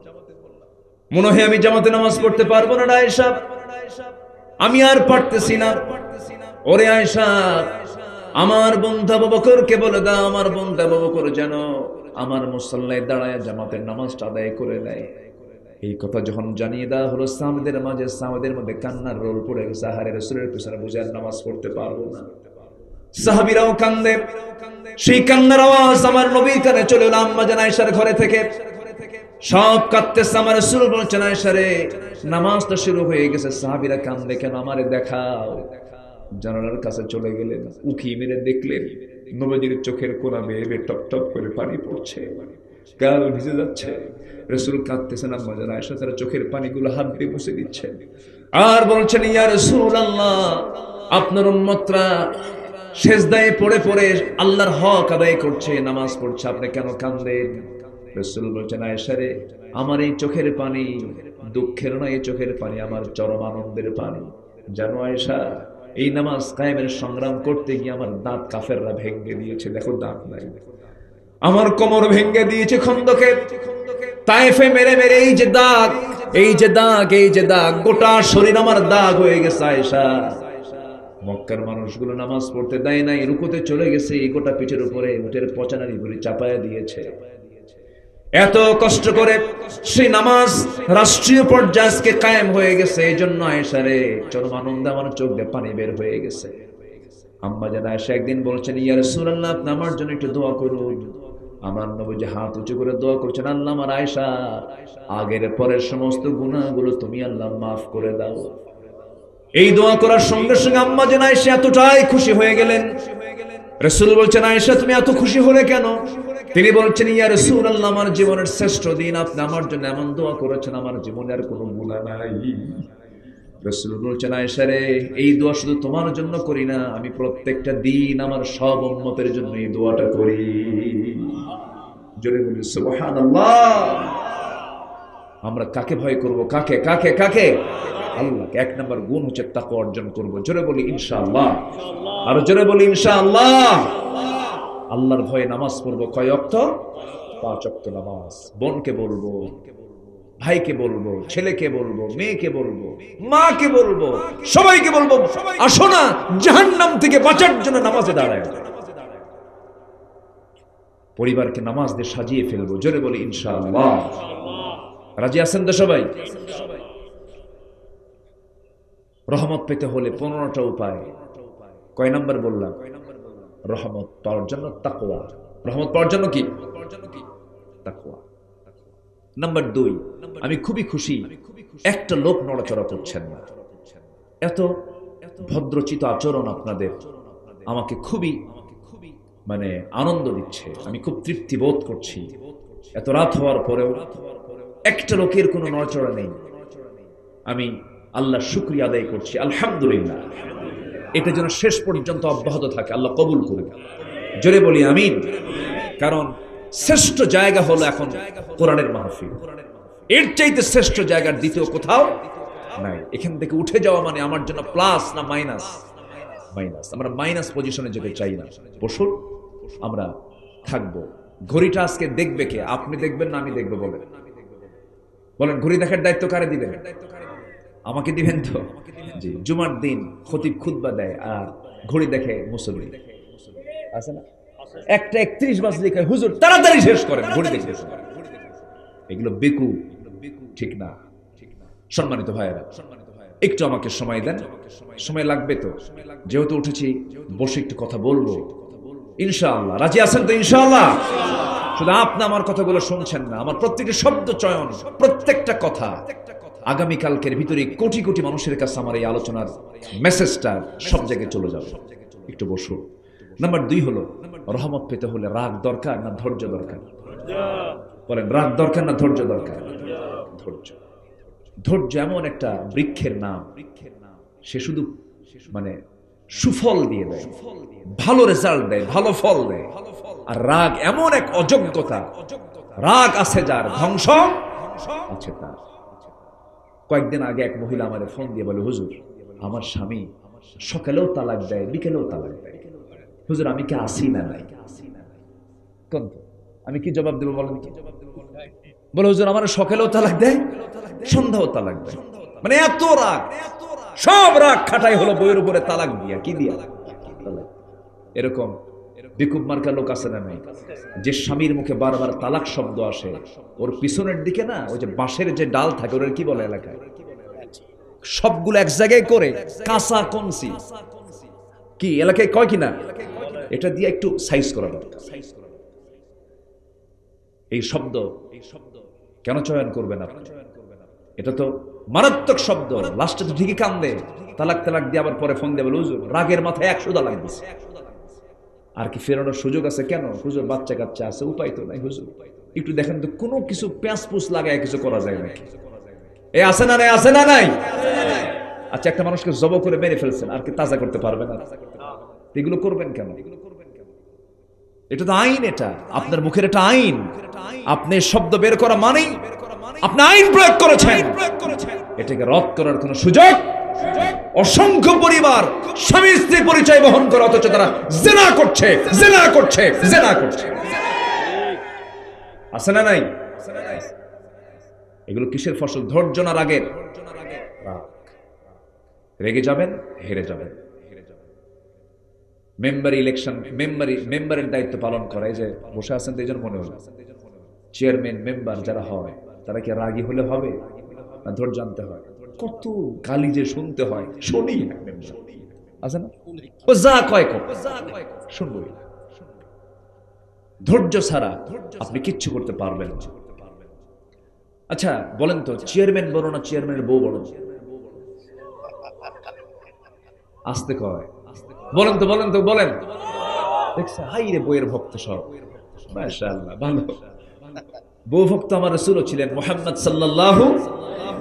মনে হয় আমি জামাতে নামাজ পড়তে পারবো না আয়েশা, আমি আর পারতেছি না। ওরে আয়েশা, আমার বন্ধু আবু বকরকে বলে দাও, আমার বন্ধু আবু বকর যেন আমার মুসল্লায় দাঁড়ায় জামাতের নামাজটা আদায় করে নেয়। এই কথা যখন জানিয়ে দেওয়া হলো সাহাবাদের মাঝে, সাহাবাদের মধ্যে কান্নার রোল পড়ে গেছে। আহারে, রাসূলের পিছনে বুঝে আর নামাজ পড়তে পারবো না। সাহাবীরাও কান্দে, সেই কান্নার আওয়াজ আমার নবীর কানে চলে এলো আম্মা জান আয়েশার ঘরে থেকে। সব কাঁদতেছে। আমার রাসূল বলছেন, আয়েশা রে, নামাজটা শুরু হয়ে গেছে, সাহাবীরা কান্দে কেন, আমারে দেখাও। জানালার কাছে চলে গেলেন, উকি মেরে দেখলেন নবীজির চোখের কোণা বেয়ে বেয়ে টপ টপ করে পানি পড়ছে, গাল ভিজে যাচ্ছে। রাসূল কাঁদতেছেন, আম্মা জান আয়েশা তার চোখের পানিগুলো হাত দিয়ে মুছে দিচ্ছেন আর বলছেন, ইয়া রাসূলুল্লাহ, আপনার উম্মতরা সেজদায় পড়ে পড়ে আল্লাহর হক আদায় করছে, নামাজ পড়ছে, আপনি কেন কাঁদেন? রাসূল বলছেন, আয়েশা রে, আমার এই চোখের পানি দুঃখের নয়, এই চোখের পানি আমার চরম আনন্দের পানি। জানো আয়েশা, এই নামাজ কায়েমের সংগ্রাম করতে গিয়ে আমার দাঁত কাফেররা ভেঙে দিয়েছে, দেখো দাঁত নাই, আমার কোমর ভেঙে দিয়েছে খন্দকে, তায়েফে মেরে মেরে এই যে দাগ, এই যে দাগ, এই যে দাগ, গোটা শরীর আমার দাগ হয়ে গেছে আয়েশা। মক্কার মানুষগুলো নামাজ পড়তে দেয় নাই, রুকুতে চলে গেছে, এই গোটা পিঠের উপরে উটের পচানারি ভরে চাপায়া দিয়েছে। এত কষ্ট করে সেই নামাজ রাষ্ট্রীয় পর্যায়ে আজকে কায়েম হয়ে গেছে। এই জন্য আয়েশা রে, চরম আনন্দে আমার চোখ দিয়ে পানি বের হয়ে গেছে। আম্মা জান আয়েশা একদিন বলছেন, ইয়া রাসূলুল্লাহ, আপনি আমার জন্য একটু দোয়া করুন। আমার নবীজি হাত উঁচু করে দোয়া করছেন, আল্লাহ, আমার আয়েশা আগের পরের সমস্ত গুনাহগুলো তুমি আল্লাহ মাফ করে দাও। এই দোয়া করার সঙ্গে সঙ্গে আম্মা জান আয়েশা এতটাই খুশি হয়ে গেলেন। রাসূল বলছেন, আয়েশা তুমি এত খুশি হলে কেন? তিনি বলছেন, ইয়া রাসূলুল্লাহ, আমার জীবনের শ্রেষ্ঠ দিন, আপনি আমার জন্য এমন দোয়া করেছেন, আমার জীবনে আর কোনো গুনাহ নাই। রাসূল বলছেন, আয়েশা রে, এই দোয়া শুধু তোমার জন্য করি না, আমি প্রত্যেকটা দিন আমার সব উম্মতের জন্য এই দোয়াটা করি। জোরে বলি সুবহানাল্লাহ। আমরা কাকে ভয় করব? কাকে কাকে কাকে? আল্লাহকে। 1 নম্বর গুণ হচ্ছে তাকওয়া অর্জন করব। জোরে বলি ইনশাআল্লাহ। আর জোরে বলি ইনশাআল্লাহ। আল্লাহর ভয়ে নামাজ পড়ব। কয় ওয়াক্ত? 5 ওয়াক্ত নামাজ। বোনকে বলবো, ভাইকে বলবো, ছেলেকে বলবো, মেয়েকে বলবো, মাকে বলবো, সবাইকে বলবো, আসো না জাহান্নাম থেকে বাঁচার জন্য নামাজে দাঁড়ায়। পরিবারকে নামাজ দিয়ে সাজিয়ে ফেলবো। জোরে বলি ইনশাআল্লাহ। রাজি আছেন তো সবাই? রহমত পেতে হলে 15টা উপায়। কয় নাম্বার বললাম? রহমত পাওয়ার জন্য তাকওয়া। রহমত পাওয়ার জন্য কি? তাকওয়া। নাম্বার 2, আমি খুবই খুশি একটা লোক নড়াচড়া করছেন না। এত ভদ্রচিত আচরণ আপনাদের, আমাকে খুবই মানে আনন্দ দিচ্ছে, আমি খুব তৃপ্তি বোধ করছি। এত রাত হওয়ার পরেও একটা লোকের কোনো নড়চড়া নেই। আমি আল্লাহর শুকরিয়া আদায় করছি, আলহামদুলিল্লাহ। এটা যেন শেষ পর্যন্ত অব্যাহত থাকে, আল্লাহ কবুল করুন। জোরে বলি আমিন। কারণ শ্রেষ্ঠ জায়গা হলো এখন কোরআনের মাহফিল। এর চাইতে শ্রেষ্ঠ জায়গার দ্বিতীয় কোথাও নাই। এখান থেকে উঠে যাওয়া মানে আমার জন্য প্লাস না মাইনাস? মাইনাস। আমরা মাইনাস পজিশনে যেতে চাই না। বসুন, আমরা থাকবো। ঘড়িটা আজকে দেখবে কে? আপনি দেখবেন না আমি দেখবো? বলেন বলেন, ঘড়ি দেখার দায়িত্ব কারে দিবেন? আমাকে দিবেন তো? জি। জুমার দিন খতিব খুতবা দেয় আর ঘড়ি দেখে মুসল্লি আছে না? 1:31 বাজলে কয় হুজুর তাড়াতাড়ি শেষ করেন, ঘড়ি দেখে। এগুলো বেকু, ঠিক না। সম্মানিত ভাইয়েরা, একটু আমাকে সময় দেন। সময় লাগবে তো, যেহেতু উঠেছি বসে একটু কথা বলবো ইনশাআল্লাহ। রাজি আছেন তো ইনশাআল্লাহ? শুধু আপনি আমার কথাগুলো শুনছেন না, আমার প্রত্যেকটা শব্দ চয়ন, প্রত্যেকটা কথা আগামীকালকের ভিতরে কোটি কোটি মানুষের কাছে আমার এই আলোচনার মেসেজটা সব জায়গায় চলে যাবে। একটু বসুন। নাম্বার 2 হলো, রহমত পেতে হলে রাগ দরকার না ধৈর্য দরকার? বলেন, রাগ দরকার না ধৈর্য দরকার? ধৈর্য। ধৈর্য এমন একটা বৃক্ষের নাম, সে শুধু মানে সুফল দিয়ে দেয়, ভালো রেজাল্ট দেয়, ভালো ফল দেয়। আর রাগ এমন এক অযোগ্যতা, রাগ আছে যার, ধ্বংস আছে তার। কয়েকদিন আগে এক মহিলা আমারে ফোন দিয়ে বলে, হুজুর আমার স্বামী সকালেও তালাক দেয়, বিকেলেও তালাক দেয়। হুজুর আমি কি আসি না নাই? আমি কি জবাব দেবো বলেন? বলে হুজুর আমার সকালেও তালাক দেয়, সন্ধ্যাও তালাক দেয়। মানে এত রাগ, সব রাগ খাটাই হলো বইয়ের উপরে তালাক দিয়া। কি দিয়া? এরকম বিকুব মার্কা লোক আছে না নাই? যে স্বামীর মুখে বারবার তালাক শব্দ আসে, ওর পিছনের দিকে না ওই যে বাঁশের যে ডাল থাকে, ওর কি বলে এলাকায়, সবগুলো এক জায়গায় করে কাঁচা কনসি কি এলাকায় কয় কিনা, এটা দিয়ে একটু সাইজ করা দরকার। এই শব্দ কেন চয়ন করবেন আপনি? এটা তো মারাত্মক শব্দ। লাস্টে তো ঠিকই কান্দে, তালাক তালাক দিয়ে আবার পরে ফোন দিয়ে বলে, হুজুর রাগের মাথায় 100 তালাক দিছে, আর কি ফেরানোর সুযোগ আছে? কেন হুজুর? বাচ্চা কাচ্চা আছে, উপায় তো নাই। হুজুর একটু দেখেন তো, কোনো কিছু প্যাঁচ পুষ লাগায় কিছু করা যায় নাকি? এ আছে না নাই? আছে না নাই? আচ্ছা, একটা মানুষকে জব করে মেরে ফেলছেন, আর কি তাজা করতে পারবে না? এগুলো করবেন কেন? এটা তো আইন, এটা আপনার মুখের এটা আইন। আপনি শব্দ বের করা মানেই আপনি আইন প্রয়োগ করেছেন। এটাকে রদ করার কোন সুযোগ? অসংখ্য পরিবার স্বামী স্ত্রী পরিচয় বহন করে, অথচ তারা জিনা করছে, জিনা করছে, জিনা করছে। আছে না নাই? এগুলো কিসের ফসল? ধৈর্য না রাগের? রেগে যাবেন, হেরে যাবেন। মেম্বার ইলেকশন, মেম্বারের দায়িত্ব পালন করে, যে বসে আছেন তো এই জন্য মনে হলো, চেয়ারম্যান মেম্বার যারা হয় তারা কি রাগী হলে হবে না ধৈর্য আনতে হয়? কত গালি যে শুনতে হয়, শুনি না মেম্বার আছে না, ও যা কয় শুনবো। ধৈর্য ছাড়া আপনি কিচ্ছু করতে পারবেন না। আচ্ছা বলেন তো, চেয়ারম্যান বড় না চেয়ারম্যানের বউ বড়? আসতে কয়, বলেন তো, বলেন তো, বলেন। দেখছেন, হাই রে বইয়ের ভক্ত সব, মাশাআল্লাহ, ভালো বউ ভক্ত। আমার রাসূলও ছিলেন, মুহাম্মদ সাল্লাল্লাহু আলাইহি ওয়াসাল্লাম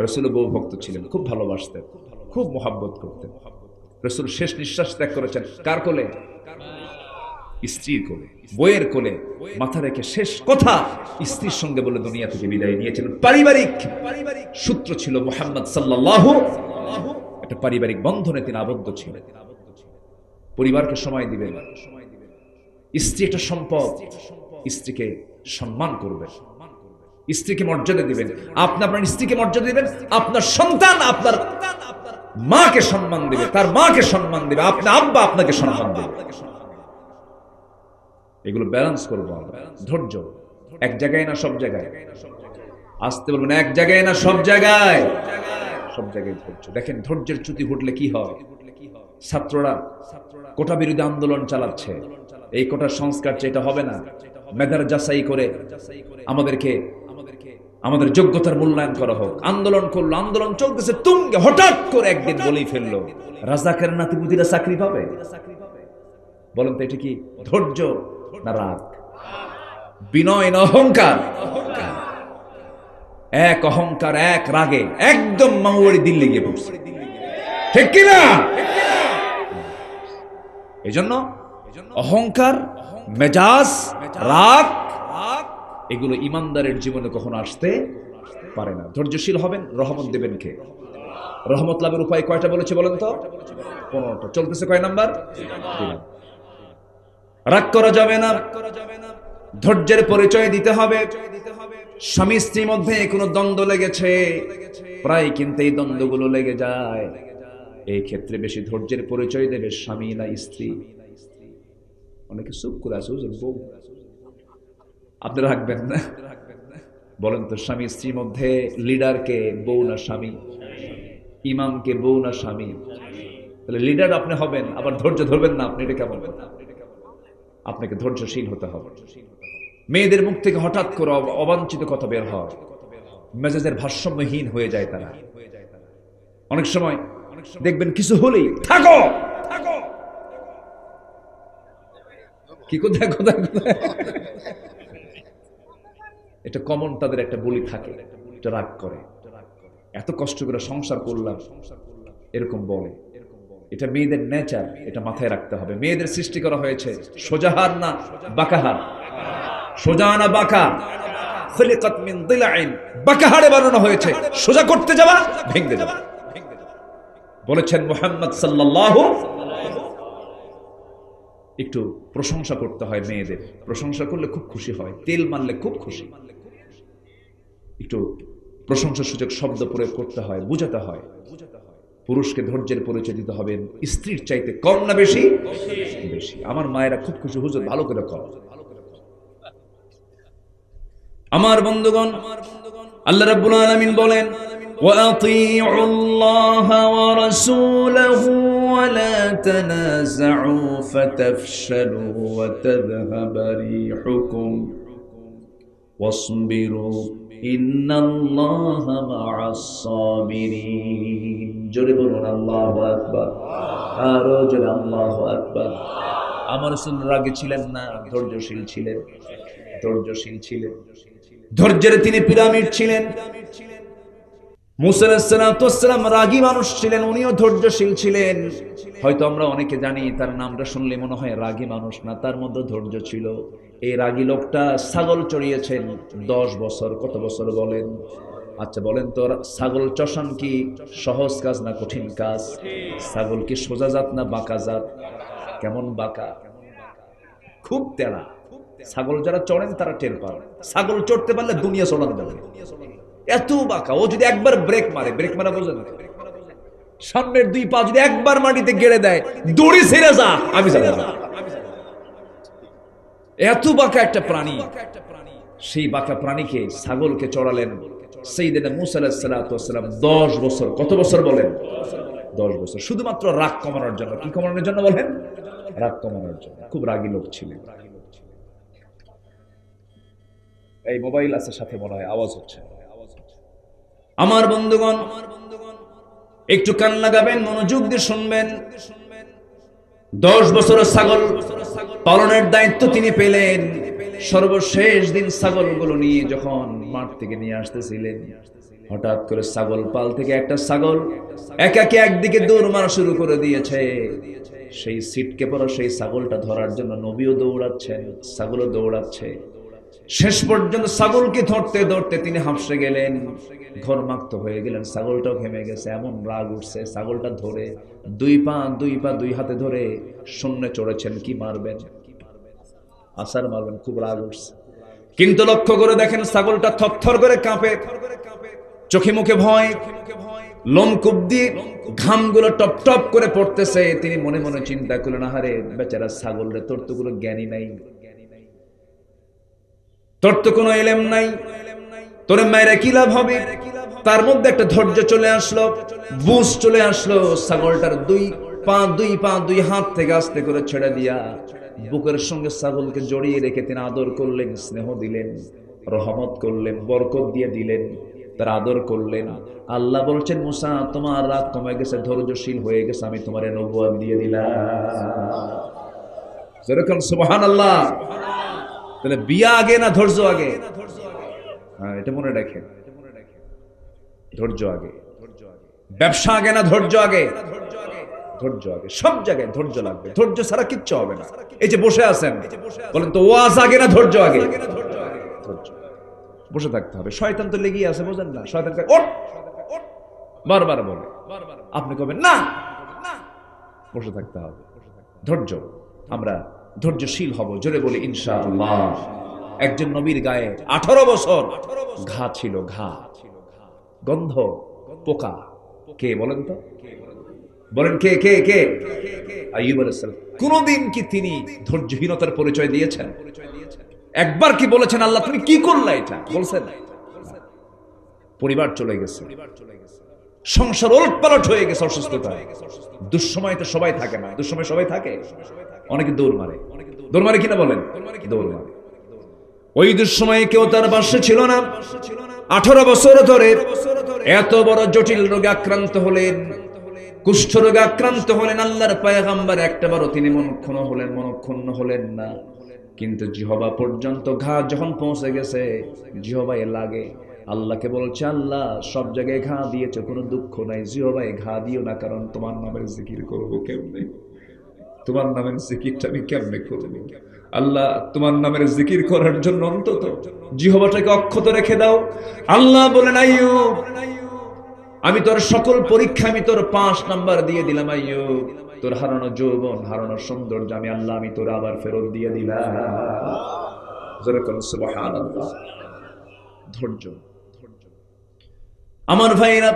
রাসূল বউ ভক্ত ছিলেন, খুব ভালোবাসতেন, খুব মহব্বত করতেন। রাসূল শেষ নিঃশ্বাস ত্যাগ করেছেন কার কোলে? স্ত্রীর কোলে, বইয়ের কোলে মাথা রেখে শেষ কথা স্ত্রীর সঙ্গে বলে দুনিয়া থেকে বিদায় নিয়েছিলেন। পারিবারিক সূত্র ছিল মুহাম্মদ সাল্লাল্লাহু আলাইহি ওয়াসাল্লাম, একটা পারিবারিক বন্ধনে তিনি আবদ্ধ ছিলেন। পরিবারকে সময় দিবেন, স্ত্রী একটা সম্পদ, স্ত্রীকে সম্মান করবেন, স্ত্রীকে মর্যাদা দিবেন। আপনি আপনার স্ত্রীকে মর্যাদা দিবেন, আপনার সন্তান আপনার মাকে সম্মান দিবে, তার মাকে সম্মান দিবে, আপনার আব্বা আপনাকে সম্মান দিবে। এগুলো ব্যালেন্স করবো আমরা। ধৈর্য এক জায়গায় না সব জায়গায়? আসতে বলবেন, এক জায়গায় না সব জায়গায়? সব জায়গায় ধৈর্য। দেখেন ধৈর্যের চ্যুতি ঘটলে কি হয়? ছাত্ররা কোটা বিরোধী আন্দোলন চালাচ্ছে, এই কোটার সংস্কার যেটা হবে না, মেধার যাচাই করে আমাদেরকে আমাদের যোগ্যতার মূল্যায়ন করা হোক। আন্দোলন করলো, আন্দোলন চলতেছে তুঙ্গে, হঠাৎ করে একদিন বলেই ফেললো রাজাকার নাতিপুতিরা চাকরি পাবে। বলেন তো এটা কি ধৈর্য না রাগ? বিনয় না অহংকার? এক অহংকার এক রাগে একদম মাওয়ারি দিল্লি গিয়ে পড়ছে, ঠিক কিনা? এই জন্য অহংকার, মেজাজ, রাগ এগুলো ইমানদারের জীবনে কখনো আসতে পারে না। ধৈর্যশীল হবেন, রহমত দেবেন কে? রহমত লাভের উপায় কয়টা বলেছে বলেন তো? 15টা। চলতেছে কয় নাম্বার? রাগ করা যাবে না, ধৈর্যের পরিচয় দিতে হবে। স্বামী স্ত্রীর মধ্যে কোনো দ্বন্দ্ব লেগেছে, প্রায় কিন্তু এই দ্বন্দ্বগুলো লেগে যায়, এই ক্ষেত্রে বেশি ধৈর্যের পরিচয় দেবে স্বামী না স্ত্রী? অনেকে চুপ করে আছে, বউ আপনি রাখবেন না। বলেন তো স্বামী স্ত্রীর মধ্যে লিডারকে বউ না স্বামী? ইমামকে বউ না স্বামী? তাহলে লিডার আপনি হবেন, আবার ধৈর্য ধরবেন না, আপনি এটা কেমন? আপনাকে ধৈর্যশীল হতে হবে। মেয়েদের মুখ থেকে হঠাৎ করে অবাঞ্ছিত কথা বের হয়, মেজাজের ভারসাম্যহীন হয়ে যায় তারা। অনেক সময় দেখবেন কিছু হলেই থাকো থাকো, কি কোথায় কোথায় কোথায়, এটা কমন তাদের একটা বলি থাকে, এটা রাগ করে, এত কষ্ট করে সংসার করলাম এরকম বলে। এটা মেয়েদের নেচার, এটা মাথায় রাখতে হবে। মেয়েদের সৃষ্টি করা হয়েছে সোজাহার না বাঁকাহার? সোজা না বাঁকা? খুলিকাত মিন দিলাইন, বাঁকাহারে বানানো হয়েছে, সোজা করতে যাওয়া ভেঙে যাওয়া। বলেছেন মুহাম্মদ সাল্লাল্লাহু। একটু প্রশংসা করতে হয় মেয়েদের, প্রশংসা করলে খুব খুশি হয়, তেল মারলে খুব খুশি। একটু প্রশংসা সূচক শব্দ প্রয়োগ করতে হয়, বুঝাতে হয়। পুরুষকে ধৈর্যের পরিচয় দিতে হবে স্ত্রীর চাইতে কম না বেশি? বেশি। আমার মায়েরা খুব খুশি, হুজুর ভালো করে কর। আমার বন্ধুগণ, আল্লাহ রাব্বুল আলামিন বলেন ওয়াতিউ আল্লাহ ওয়া রাসূলাহু ওয়া লা তানাযাউ ফাতাফশালু ওয়া তাযহাবা রিহুকুম ওয়াসবিরু ইন্নাল্লাহা মা'আস সাবিরিন। জোরে বলুন আল্লাহু আকবার, আরো জোরে আল্লাহু আকবার। আমার রাসূল রাগী ছিলেন না, ধৈর্যশীল ছিলেন, ধৈর্যশীল ছিলেন। ধৈর্যের তিনি পিরামিড ছিলেন। মুসা আলাইহিস সালাম রাগী মানুষ ছিলেন, উনিও ধৈর্যশীল ছিলেন। হয়তো আমরা অনেকে জানি, তার নামটা শুনলে মনে হয় রাগী মানুষ না, তার মধ্যে ধৈর্য ছিল। এই রাগী লোকটা ছাগল চড়িয়েছেন 10 বছর। কত বছর বলেন? আচ্ছা বলেন তো, ছাগল চষান কি সহজ কাজ না কঠিন কাজ? ছাগল কি সোজা জাত না বাঁকা জাত? কেমন বাঁকা, খুব তেড়া। ছাগল যারা চড়েন তারা টের পায়, ছাগল চড়তে পারলে দুনিয়া চলান যাবে, এত বাঁকা। ও যদি একবার ব্রেক মারে, ব্রেক মারা বোঝেন, সামনের 2 পা যদি একবার মাটিতে গেড়ে দেয়, দড়ি ছেড়ে যা, আমি যাবো না। এত বাঁকা একটা প্রাণী। সেই বাঁকা প্রাণীকে, ছাগলকে চড়ালেন সাইয়েদনা মূসা আলাইহিস সালাম 10 বছর। কত বছর বলেন? 10 বছর, শুধুমাত্র রাগ কমানোর জন্য। কি কমানোর জন্য বলেন? রাগ কমানোর জন্য। খুব রাগী লোক ছিলেন। এই মোবাইল আছে সাথে, মনে হয় আওয়াজ হচ্ছে। আমার বন্ধুগণ, একটু কান লাগাবেন, মনোযোগ দিয়ে শুনবেন। 10 বছর ছাগল পালনের দায়িত্ব তিনি পেলেন। সর্বশেষ দিন ছাগলগুলো নিয়ে যখন মাঠ থেকে নিয়ে আসতেছিলেন, হঠাৎ করে ছাগল পাল থেকে একটা ছাগল একাকে একদিকে দৌড় মারা শুরু করে দিয়েছে। সেই সিটকে পড়া সেই ছাগলটা ধরার জন্য নবীও দৌড়াচ্ছেন, ছাগলও দৌড়াচ্ছে। শেষ পর্যন্ত ছাগলকে ধরতে ধরতে তিনি হাঁপসে গেলেন, ঘরমাক্ত হয়ে গেলেন। ছাগলটাও ঘেমে গেছে, এমন রাগ উঠছে। ছাগলটা ধরে 2 পা 2 হাতে ধরে শূন্যে চড়েছেন। কি মারবেন? আসার মারবেন, খুব রাগ উঠছে। কিন্তু লক্ষ্য করে দেখেন ছাগলটা থরথর করে কাঁপে, চোখে মুখে ভয়, লোমকূপ দিয়ে ঘামগুলো টপ টপ করে পড়তেছে। তিনি মনে মনে চিন্তা করলেন, আহারে বেচারা ছাগল রে, তোর তো কোনো জ্ঞানী নাই, তোর তো কোনো এলেম নাই, তোর মায়েরা কি লাভ হবে? তার মধ্যে একটা ধৈর্য চলে আসলো, বুঝ চলে আসলো। ছাগলটার 2 পা 2 হাত থেকে আস্তে করে ছেড়ে দিয়া বুকের সঙ্গে ছাগলকে জড়িয়ে রেখে তিনি আদর করলেন, স্নেহ দিলেন, রহমত করলেন, বরকত দিয়ে দিলেন, তার আদর করলেন। আল্লাহ বলছেন, মুসা তোমার রাগ কমে গেছে, ধৈর্যশীল হয়ে গেছে, আমি তোমার নবুয়ত দিয়ে দিলাম। যেরকম সুবহানাল্লাহ। তাহলে বিয়া আগে না ধৈর্য আগে? হ্যাঁ, এটা মনে রাখেন, ধৈর্য আগে। ব্যবসা আগে না ধৈর্য আগে? ধৈর্য আগে। সব জায়গায় ধৈর্য লাগবে, ধৈর্য ছাড়া কিচ্ছু হবে না। এই যে বসে আছেন, বলেন তো ওয়াজ আগে না ধৈর্য আগে? ধৈর্য। বসে থাকতে হবে। শয়তান তো লেগেই আছে, বোঝেন না? শয়তান ওঠ বারবার বলে, আপনি কবেন না, বসে থাকতে হবে। ধৈর্য। আমরা ধৈর্যশীল হব, জোরে বলি ইনশাআল্লাহ। একজন নবীর গায়ে 18 বছর ঘা ছিল, ঘা, গন্ধ, পোকা। কে বলেন তো? বলেন কে কে কে? আইয়ুব আলাইহিস সালাম। কোনদিন কি তিনি ধৈর্যহীনতার পরিচয় দিয়েছেন? একবার কি বলেছেন আল্লাহ তুমি কি করলা? এটা বলছেন? পরিবার চলে গেছে, সংসার ওলটপালট হয়ে গেছে, অসুস্থতা। দুঃসময় তো সবাই থাকে না, দুঃসময় সবাই থাকে, অনেকে দৌড় মারে। দৌড় মারে কিনা বলেন? দৌড় মারে। ওই দুঃসময়ে কেউ তার পাশে ছিল না। 18 বছর ধরে এত বড় জটিল রোগে আক্রান্ত হলেন, কুষ্ঠ রোগে আক্রান্ত হলেন। আল্লাহর পয়গম্বর একটাবারও তিনি মনক্ষুণ্ণ হলেন না। কিন্তু জিহবা পর্যন্ত ঘা যখন পৌঁছে গেছে, জিহবায় লাগে। আল্লাহকে বলছে, আল্লাহ সব জায়গায় ঘা দিয়েছে, কোনো দুঃখ নাই, জিহবায় ঘা দিও না, কারণ তোমার নামের জিকির করবো কেমনে? তোমার নামের জিকিরটা আমি কেমনে করবো? আল্লাহ তোমার নামের জিকির করার জন্য অন্তত জিহবাটাকে অক্ষত রেখে দাও। আল্লাহ বলেন, আইয়ুব আমি তোর সকল পরীক্ষা আমি তোর 5 নাম্বার দিয়ে দিলাম। আইয়ুব তোর হারানো যৌবন, হারানো সৌন্দর্য আমি আল্লাহ আমি তোর আবার ফেরত দিয়ে দিলাম। যেরকম সুবহানাল্লাহ। ধৈর্য। আমার ভাইরা,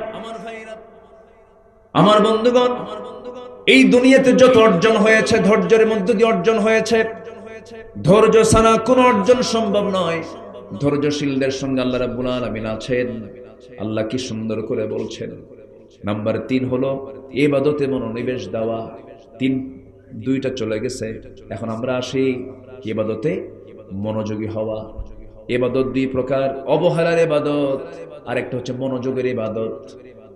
আমার বন্ধুগণ, এই দুনিয়াতে যত অর্জন হয়েছে ধৈর্যের মধ্য দিয়ে অর্জন হয়েছে। ধৈর্য ছাড়া কোনো অর্জন সম্ভব নয়। ধৈর্যশীলদের সঙ্গে আল্লাহ রাব্বুল আলামিন আছেন। আল্লাহ কি সুন্দর করে বলছেন। নাম্বার 3 হলো ইবাদতে মনোনিবেশ দেওয়া। 2টা চলে গেছে, এখন আমরা আসি ইবাদতে মনোযোগী হওয়া। ইবাদত 2 প্রকার, অবহেলার ইবাদত আর একটা হচ্ছে মনোযোগের ইবাদত।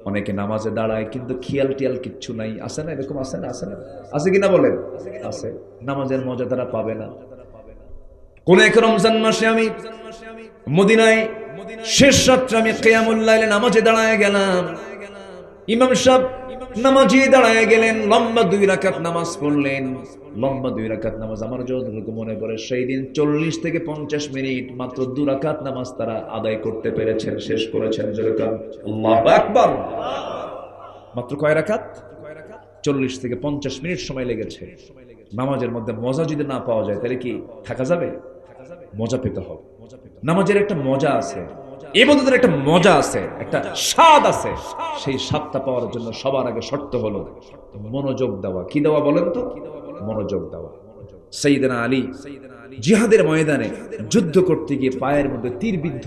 অনেকে নামাজে দাঁড়ায় কিন্তু খেয়াল টিয়াল কিচ্ছু নাই, আছে না? এরকম আছে না? আছে না? আছে কিনা বলেন? আছে। নামাজের মজা তারা পাবে না। কোন এক রমজান মাসে আমি মদিনায় শেষ রাত্রে আমি কিয়ামুল লাইলে নামাজে দাঁড়ায় গেলাম। ইমাম সাহেব নামাজে দাঁড়ায় গেলেন, লম্বা 2 রাকাত নামাজ পড়লেন। লম্বা 2 রাকাত নামাজ আমার যতটুকু মনে পড়ে সেই দিন 40 থেকে 50 মিনিট মাত্র 2 রাকাত নামাজ তারা আদায় করতে পেরেছেন, শেষ করেছেন। যেরকম আল্লাহু আকবার। মাত্র কয় রাকাত? 40 থেকে 50 মিনিট সময় লেগেছে। নামাজের মধ্যে মজা যদি না পাওয়া যায় তাহলে কি থাকা যাবে? মজা পেতে হবে। নামাজের একটা মজা আছে, ইবাদতের একটা মজা আছে, একটা স্বাদ আছে। সেই স্বাদটা পাওয়ার জন্য সবার আগে শর্ত হলো মনোযোগ দেওয়া। কি দেওয়া বলেন তো? মনোযোগ দেওয়া। সাইয়েদনা আলী জিহাদের ময়দানে যুদ্ধ করতে গিয়ে পায়ের মধ্যে তীরবিদ্ধ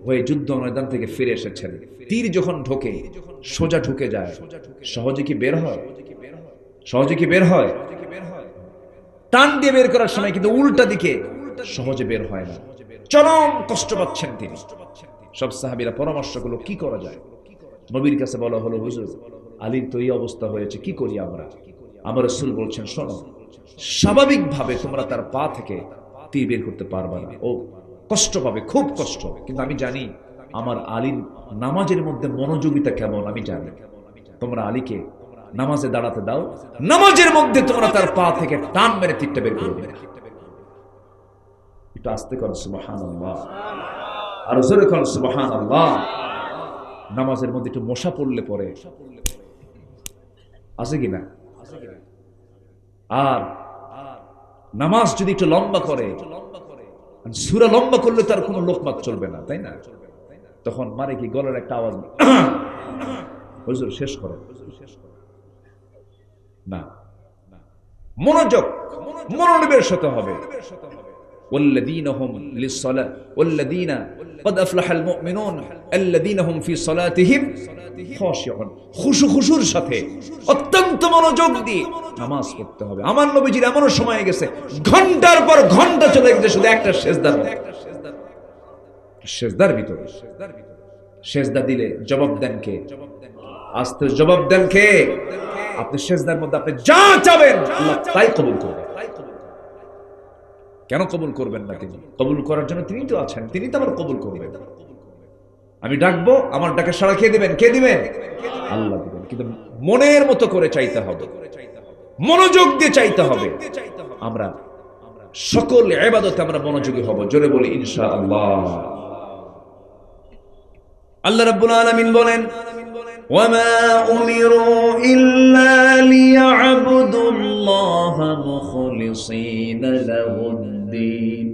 হয়ে যুদ্ধ ময়দান থেকে ফিরে এসেছেন। তীর যখন ঢোকে সোজা ঢুকে যায়, সহজে কি বের হয়? সহজে কি বের হয়? টান দিয়ে বের করার সময় কিন্তু উল্টা দিকে সহজে বের হয় না। চরম কষ্ট পাচ্ছেন তিনি। সব সাহাবীরা পরামর্শ করলো কি করা যায়। নবীর কাছে বলা হলো, হুজুর আলীর তো এই অবস্থা হয়েছে, কি করি আমরা? আমার রাসূল বলছেন, শোনো, স্বাভাবিকভাবে তোমরা তার পা থেকে তীর বের করতে পারবে না, ও কষ্ট পাবে, খুব কষ্ট। কিন্তু আমি জানি আমার আলীর নামাজের মধ্যে মনোযোগিতা কেমন, আমি জানি। তোমরা আলীকে নামাজে দাঁড়াতে দাও, নামাজের মধ্যে তোমরা তার পা থেকে টান মেরে তীরটা বের করবে। একটু আস্তে করো সুবহানাল্লাহ, আর জোরে করো সুবহানাল্লাহ। নামাজের মধ্যে একটু মশা পড়লে পরে আছে কিনা? আর নামাজ যদি একটু লম্বা করে, সূরা লম্বা করলে তার কোনো লোকমাত চলবে না, তাই না? তখন মানে কি গলার একটা আওয়াজ, হুজুর শেষ করো না। মনোযোগ, মনোনিবেশ হতে হবে। والذين هم للصلاة والذين قد أفلح المؤمنون الذين هم في صلاتهم خاشعون। খুশুর সাথে অত্যন্ত মনোযোগ দিয়ে নামাজ পড়তে হবে। আমার নবীজির এমন সময় গেছে ঘন্টার পর ঘন্টা চলে গেছে শুধু একটা সেজদার ভিতরে। সেজদা দিলে জবাব দেন কে? আস্তে জবাব দেন কে? আপনি সেজদার মধ্যে আপনি যা চাবেন আল্লাহ তাই কবুল করবে। কেন কবুল করবেন না? তিনি কবুল করার জন্য তিনি তো আছেন, তিনি তো আমার কবুল করবেন। আমি ডাকবো, আমার ডাকে সাড়া খেয়ে দিবেন। কে দিবেন? আল্লাহ দিবেন। কিন্তু মনের মতো করে চাইতে হবে, মনোযোগ দিয়ে চাইতে হবে। আমরা সকল ইবাদতে আমরা মনোযোগী হব। জোরে বলি ইনশাআল্লাহ। আল্লাহ রাব্বুল আলামিন বলেন, ওয়ামা উমিরু ইল্লা লিয়া'বুদুল্লাহা মুখলিসিনা লাহুদ-দ্বীন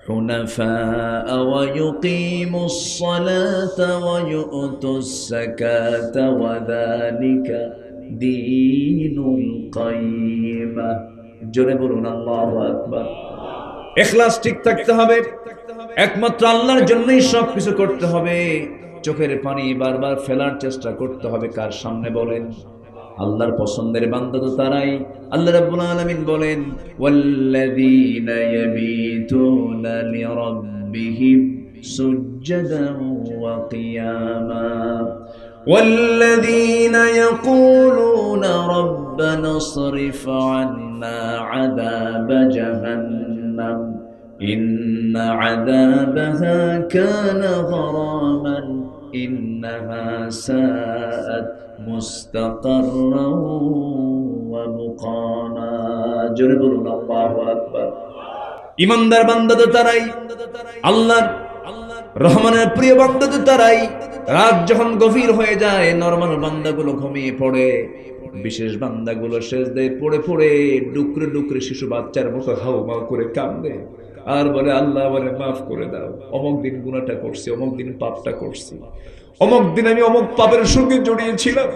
হুনাফাআ ওয়া ইউকিমুস সালাতা ওয়া ইউতুস যাকাতা ওয়া যালিকা দীনুল কাইয়্যিমা। জোরে বলুন আল্লাহু আকবার। ইখলাস ঠিক থাকতে হবে, একমাত্র আল্লাহর জন্যই সবকিছু করতে হবে। চোখের পানি বারবার ফেলার চেষ্টা করতে হবে কার সামনে বলেন? আল্লাহর পছন্দের বান্দা তো তারাই। আল্লাহ রাব্বুল আলামিন বলেন, ওয়াল্লাযীনা ইয়াবিতুনা লিরাব্বিহিম সুজদান ওয়া কিয়ামা والذين يقولون ربنا اصرف عنا عذاب جهنم إن عذابها كان غراما إنها ساءت مستقرا ومقاما جرب الله أكبر ইমানদার বান্দা তো তারাই, আল্লাহর রহমানের প্রিয় বান্দা তো তারাই। রাত যখন গভীর হয়ে যায়, নরমাল বান্দাগুলো ঘুমিয়ে পড়ে, বিশেষ বান্দাগুলো সেজদায় পড়ে পড়ে ডুকরে ডুকরে শিশু বাচ্চার মতো হাউমাউ করে কাঁদে আর বলে, আল্লাহ আমারে মাফ করে দাও, অমুক দিন গুনাহটা করছি, অমুক দিন পাপটা করছি, অমুক দিন আমি অমুক পাপের সঙ্গে জড়িয়েছিলাম,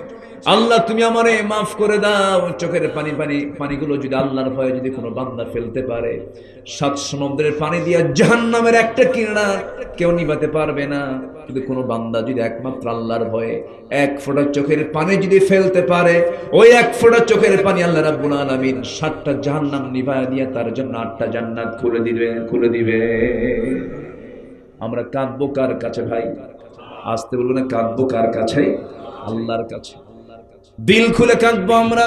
আল্লাহ তুমি আমারে মাফ করে দাও। চোখের পানিগুলো যদি আল্লাহর ভয়ে যদি কোনো বান্দা ফেলতে পারে, 7 সমুদ্রের পানি দিয়া জাহান্নামের একটা কিরণা কেউ নিভাতে পারবে না। কিন্তু কোনো বান্দা যদি একমাত্র আল্লাহর ভয়ে 1 ফোঁটা চোখের পানি যদি ফেলতে পারে, ওই 1 ফোঁটা চোখের পানি আল্লাহ রাব্বুল আলামিন 7টা জাহান্নাম নিভায়া দিয়ে তার জন্য 8টা জান্নাত খুলে দিবে। আমরা কাঁদবো কার কাছে ভাই? আসতে বলবো না, কাঁদবো কার কাছে? আল্লাহর কাছে। দিল খুলে কাঁদবো আমরা,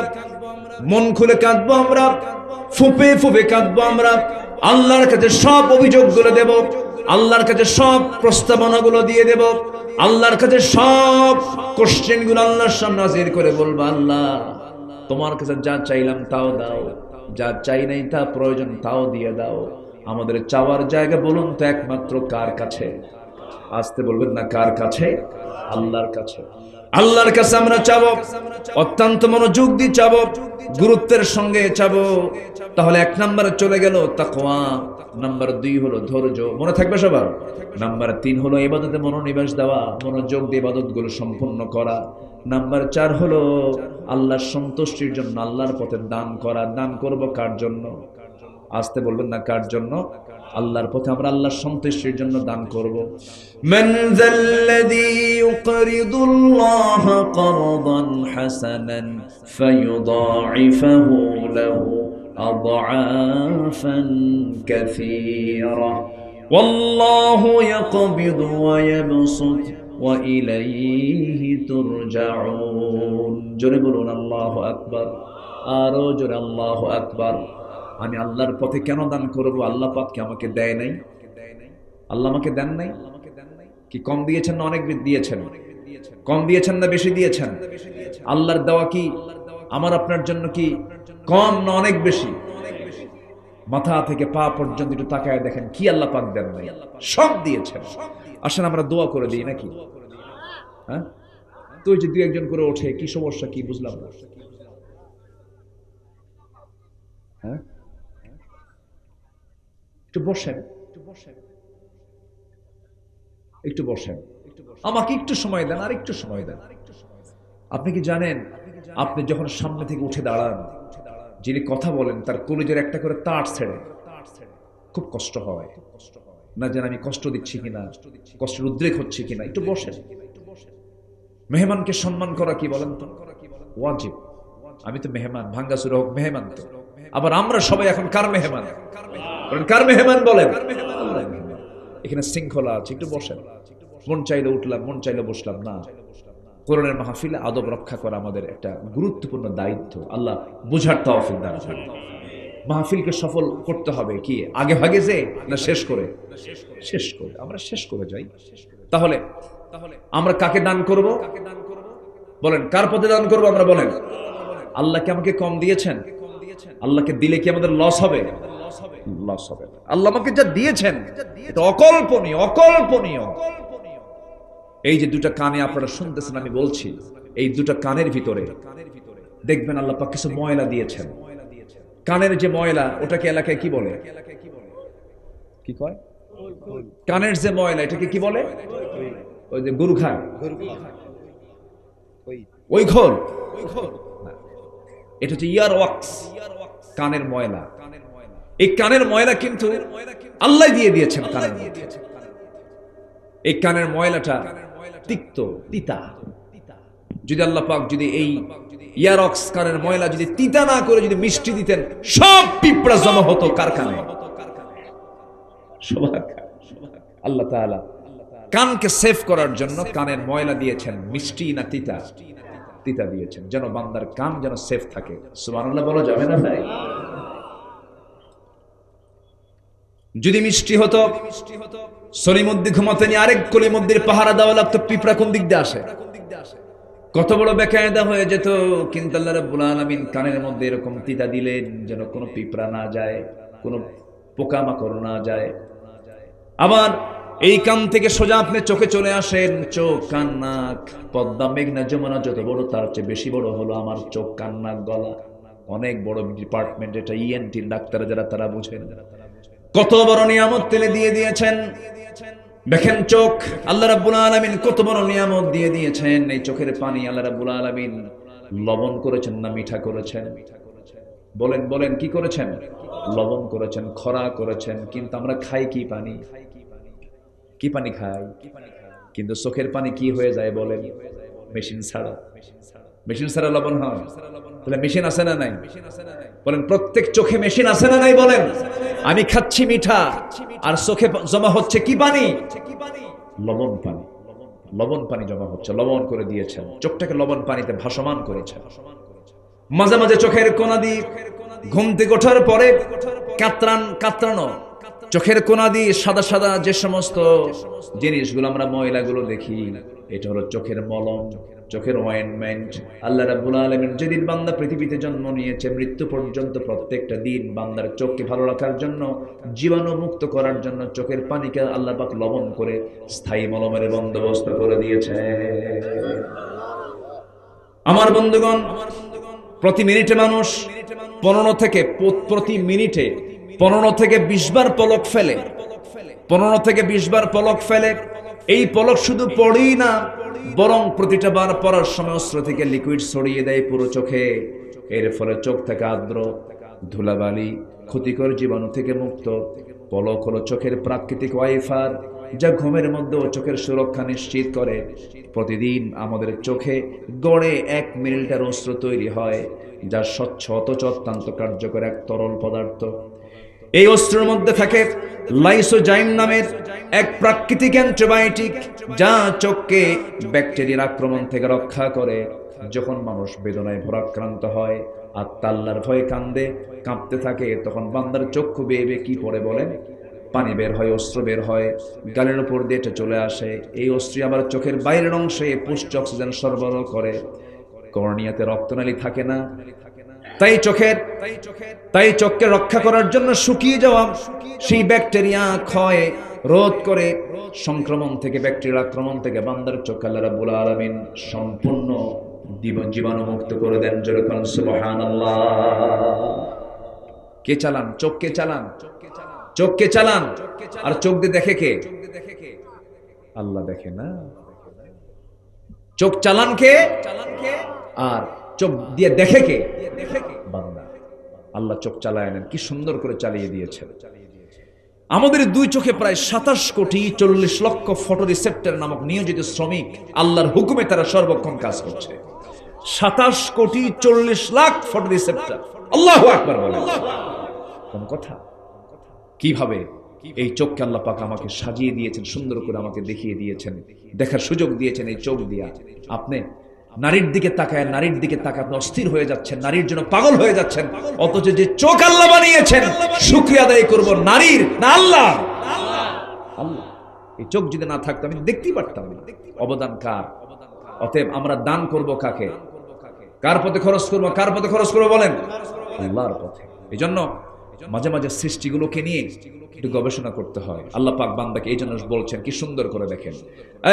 মন খুলে কাঁদবো আমরা, ফুপে ফুপে কাঁদবো আমরা। আল্লাহর কাছে সব অভিযোগগুলো দেব, আল্লাহর কাছে সব প্রস্তাবনাগুলো দিয়ে দেব, আল্লাহর কাছে সব কোশ্চেনগুলো আল্লাহর সামনে হাজির করে বলবো, আল্লাহ তোমার কাছে যা চাইলাম তাও দাও, যা চাই নাই তা প্রয়োজন তাও দিয়ে দাও। আমাদের চাওয়ার জায়গা বলুন তো একমাত্র কার কাছে? আসতে বলবেন না, কার কাছে? আল্লাহর কাছে। আল্লাহর কাছে আমরা চাবো, অত্যন্ত মনোযোগ দিয়ে চাবো, গুরুত্বের সঙ্গে চাবো। তাহলে 1 নম্বরে চলে গেল তাকওয়া, নাম্বার 2 হলো ধৈর্য, মনে থাকবে সবার। নাম্বার 3 হলো ইবাদতে মনোনিবেশ দেওয়া, মনোযোগ দিয়ে ইবাদতগুলো সম্পূর্ণ করা। নাম্বার 4 হলো আল্লাহর সন্তুষ্টির জন্য আল্লাহর পথে দান করা। দান করব কার জন্য? আসতে বলবেন না, কার জন্য? আল্লাহর পথে আমরা আল্লাহর সন্তুষ্টির জন্য দান করব। মান যাল্লাযী ইউকরিদুল্লাহ করদান হাসানান ফায়ুদাঈফাহু লাহু আদআফান কাসীরা ওয়াল্লাহু ইয়াকবিদু ওয়া ইয়াবসুত ওয়া ইলাইহি তুরজাউন। জোরে বলুন আল্লাহু আকবার, আরো জোরে আল্লাহু আকবার। আমি আল্লাহর পথে কেন দান করব? আল্লাহ পাক কি আমাকে দেয় নাই? আল্লাহ আমাকে দেন নাই? কি কম দিয়েছেন না অনেক দিয়েছেন? কম দিয়েছেন না বেশি দিয়েছেন? আল্লাহর দেওয়া কি আমার আপনার জন্য কি কম না অনেক বেশি? মাথা থেকে পা পর্যন্ত একটু তাকায় দেখেন কি আল্লাহ পাক দেন নাই, সব দিয়েছেন। আসেন আমরা দোয়া করে দিই নাকি? হ্যাঁ, তো ওই যে 2-1 করে ওঠে, কি সমস্যা কি বুঝলাম না। হ্যাঁ, একটু বসেন, একটু বসেন, আমাকে একটু সময় দেন, আর একটু সময় দেন। আপনি কি জানেন, আপনি যখন সামনে থেকে উঠে দাঁড়ান, যিনি কথা বলেন তার কলিজার একটা করে তার ছেড়ে খুব কষ্ট হয় না? যেন আমি কষ্ট দিচ্ছি কিনা, কষ্টের উদ্রেক হচ্ছে কিনা। একটু বসেন। মেহমানকে সম্মান করা কি বলেন তো ওয়াজিব। আমি তো মেহমান, ভাঙ্গাচুরা হোক মেহমান তো। আবার আমরা সবাই এখন কার মেহমান? কার মেহমান বলেন? এখানে শৃঙ্খলা আছে, একটু বসেন। মন চাইলে উঠলাম, মন চাইলে বসলাম না। কোরআনের মাহফিলে আদব রক্ষা করা আমাদের একটা গুরুত্বপূর্ণ দায়িত্ব। আল্লাহ বুঝার তৌফিক দান করুন। মাহফিলকে সফল করতে হবে কি আগে ভাগে যে না শেষ করে? শেষ করে। আমরা শেষ করে যাই। তাহলে আমরা কাকে দান করব? বলেন কার পথে দান করব? আমরা বলেন আল্লাহকে আমাকে কম দিয়েছেন, আল্লাহকে দিলে কি আমাদের লস হবে? লস হবে না। আল্লাহ আমাকে যা দিয়েছেন এটা অকল্পনীয়, অকল্পনীয়। এই যে দুটা কানে আপনারা শুনতেছেন, আমি বলছি এই দুটা কানের ভিতরে দেখবেন আল্লাহ পাক কিছু ময়লা দিয়েছেন। কানের যে ময়লা ওটাকে এলাকায় কি বলে? কি কয়? কানের যে ময়লা এটাকে কি বলে? ওই যে গরু খায় ওই খোল, এটা হচ্ছে ইয়ার ওয়াক্স, কানের ময়লা। এই কানের ময়লা কিন্তু আল্লাহ দিয়ে দিয়েছেন কানের মধ্যে। এই কানের ময়লাটা তিক্ত, তিতা। যদি আল্লাহ পাক যদি এই ইয়ারক্স কানের ময়লা যদি তিতা না করে যদি মিষ্টি দিতেন, সব পিঁপড়া জমা হতো কার কানে? আল্লাহ তাআলা কানকে সেভ করার জন্য কানের ময়লা দিয়েছেন মিষ্টি না তিতা? তিতা দিয়েছেন, যেন বান্দার কান যেন সেফ থাকে। সুবহানাল্লাহ বলা যাবে না ভাই? যদি মিষ্টি হতো সলিমুদ্দি ঘুমাতে নিয়ে আরেক কলিমুদ্দির পাহারা দেওয়া লাগতো, পিঁপড়া কোন দিক দিয়ে আসে? কত বড় বেকায়দা হয়ে যেত। কিন্তু আল্লাহ রাব্বুল আলামিন কানের মধ্যে এরকম তিতা দিলেন যেন কোনো পিঁপড়া না যায়, কোনো পোকামাকড় না যায়। আবার এই কান থেকে সোজা আপনি চোখে চলে আসেন। চোখ, কান, নাক, পদ্মা, মেঘনা, যমুনা যত বড় তার চেয়ে বেশি বড় হলো আমার চোখ, কান, নাক, গলা। অনেক বড় ডিপার্টমেন্ট এটা। ইএনটি ডাক্তার যারা তারা বুঝেন কত বড় নিয়ামত তিনি দিয়ে দিয়েছেন। দেখেন চোখ, আল্লাহ রাব্বুল আলামিন কত বড় নিয়ামত দিয়ে দিয়েছেন। এই চোখের পানি আল্লাহ রাব্বুল আলামিন লবণ করেছেন না মিঠা করেছেন? বলেন বলেন কি করেছেন? লবণ করেছেন, খরা করেছেন। কিন্তু আমরা খাই কি পানি? কি পানি খাই? কিন্তু চোখের পানি কি হয়ে যায় বলেন? মেশিন ছাড়া। মেশিন ছাড়া লবণ হয়? তাহলে মেশিন আছে না নাই? বলেন প্রত্যেক চোখে মেশিন আছে না নাই? বলেন আমি খাচ্ছি মিঠা আর চোখে জমা হচ্ছে কি পানি? লবণ পানি। লবণ পানি জমা হচ্ছে, লবণ করে দিয়েছেন। চোখটাকে লবণ পানিতে ভাসমান করেছেন। মাঝে মাঝে চোখের কোনা দিয়ে ঘুম থেকে ওঠার পরে কাতরানো চোখের কোনা দিয়ে সাদা সাদা যে সমস্ত জিনিসগুলো আমরা ময়লাগুলো দেখি, এটা হলো চোখের মলম, চোখের অয়েন্টমেন্ট। আল্লাহ রাব্বুল আলামিন যেদিন বান্দা পৃথিবীতে জন্ম নিয়েছে মৃত্যু পর্যন্ত প্রত্যেকটা দিন বান্দার চোখকে ভালো রাখার জন্য, জীবাণু মুক্ত করার জন্য চোখের পানিকে আল্লাহ পাক লবণ করে স্থায়ী মলমের বন্দোবস্ত করে দিয়েছে। আমার বন্ধুগণ, প্রতি মিনিটে মানুষ 15 থেকে 20 বার পলক ফেলে। 15 থেকে 20 বার পলক ফেলে। এই পলক শুধু পড়েই না, বরং প্রতিটা বার পড়ার সময় অস্ত্র থেকে লিকুইড ছড়িয়ে দেয় পুরো চোখে। এর ফলে চোখ থেকে আর্দ্র ধুলাবালি ক্ষতিকর জীবাণু থেকে মুক্ত। পলক হলো চোখের প্রাকৃতিক ওয়াইফার, যা ঘুমের মধ্যেও চোখের সুরক্ষা নিশ্চিত করে। প্রতিদিন আমাদের চোখে গড়ে 1 মিলিলিটার অস্ত্র তৈরি হয়, যা স্বচ্ছ অথচ অত্যন্ত কার্যকর এক তরল পদার্থ। এই অস্ত্রের মধ্যে থাকে লাইসোজাইম নামের এক প্রাকৃতিক অ্যান্টিবায়োটিক, যা চোখকে ব্যাকটেরিয়ার আক্রমণ থেকে রক্ষা করে। যখন মানুষ বেদনায় ভরাক্রান্ত হয়, আত্মা আল্লাহর ভয়ে কান্দে, কাঁপতে থাকে, তখন বান্দার চক্ষু বেয়ে বেয়ে কি পড়ে বলেন? পানি বের হয়, অস্ত্র বের হয়, গালের উপর দিয়ে এটা চলে আসে। এই অস্ত্র আবার চোখের বাইরের অংশে পুষ্ট অক্সিজেন সরবরাহ করে। কর্নিয়াতে রক্তনালী থাকে না, তাই চোখকে রক্ষা করার জন্য শুকিয়ে যাওয়া সেই ব্যাকটেরিয়া ক্ষয় রোধ করে সংক্রমণ থেকে, ব্যাকটেরিয়ার আক্রমণ থেকে বান্দার চোখ আল্লাহ রাব্বুল আলামিন সম্পূর্ণ জীবাণু মুক্ত করে দেন। যেরকম সুবহানাল্লাহ। কে চালান? চোখকে চালান, চোখকে চালান। আর চোখ দিয়ে দেখে কে? আল্লাহ দেখে না? চোখ চালান কে? আর চোখ দিয়ে দেখে কে? বান্দা। আল্লাহ চোখ চালায় নেন, কি সুন্দর করে চালিয়ে দিয়েছেন। আমাদের 2 চোখে প্রায় 27 কোটি 40 লক্ষ ফটো রিসেপ্টর নামক নিয়োজিত শ্রমিক আল্লাহর হুকুমে তারা সর্বক্ষণ কাজ করছে। 27 কোটি 40 লাখ ফটো রিসেপ্টর। আল্লাহু আকবার বলেন। কোন কথা? কিভাবে এই চোখকে আল্লাহ পাক আমাকে সাজিয়ে দিয়েছেন, সুন্দর করে আমাকে দেখিয়ে দিয়েছেন, দেখার সুযোগ দিয়েছেন এই চোখ দিয়া। নারীর দিকে তাকায়, নারীর দিকে তাকায় আপনি অস্থির হয়ে যাচ্ছেন, নারীর জন্য পাগল হয়ে যাচ্ছেন, অথচ যে চোখ আল্লাহ বানিয়েছেন শুকরিয়া আদায় করব নারীর না আল্লাহ। আল্লাহ এই চোখ যদি না থাকতো আমি দেখতেই পারতাম না। অবদান কার? অতএব আমরা দান করব কাকে? কার পথে খরচ করব? কার পথে খরচ করব বলেন? আল্লাহর পথে। এই জন্য মাঝে মাঝে সৃষ্টিগুলোকে নিয়ে একটু গবেষণা করতে হয়। আল্লাহ পাক বান্দাকে এই জন্য বলছেন, কি সুন্দর করে দেখেন,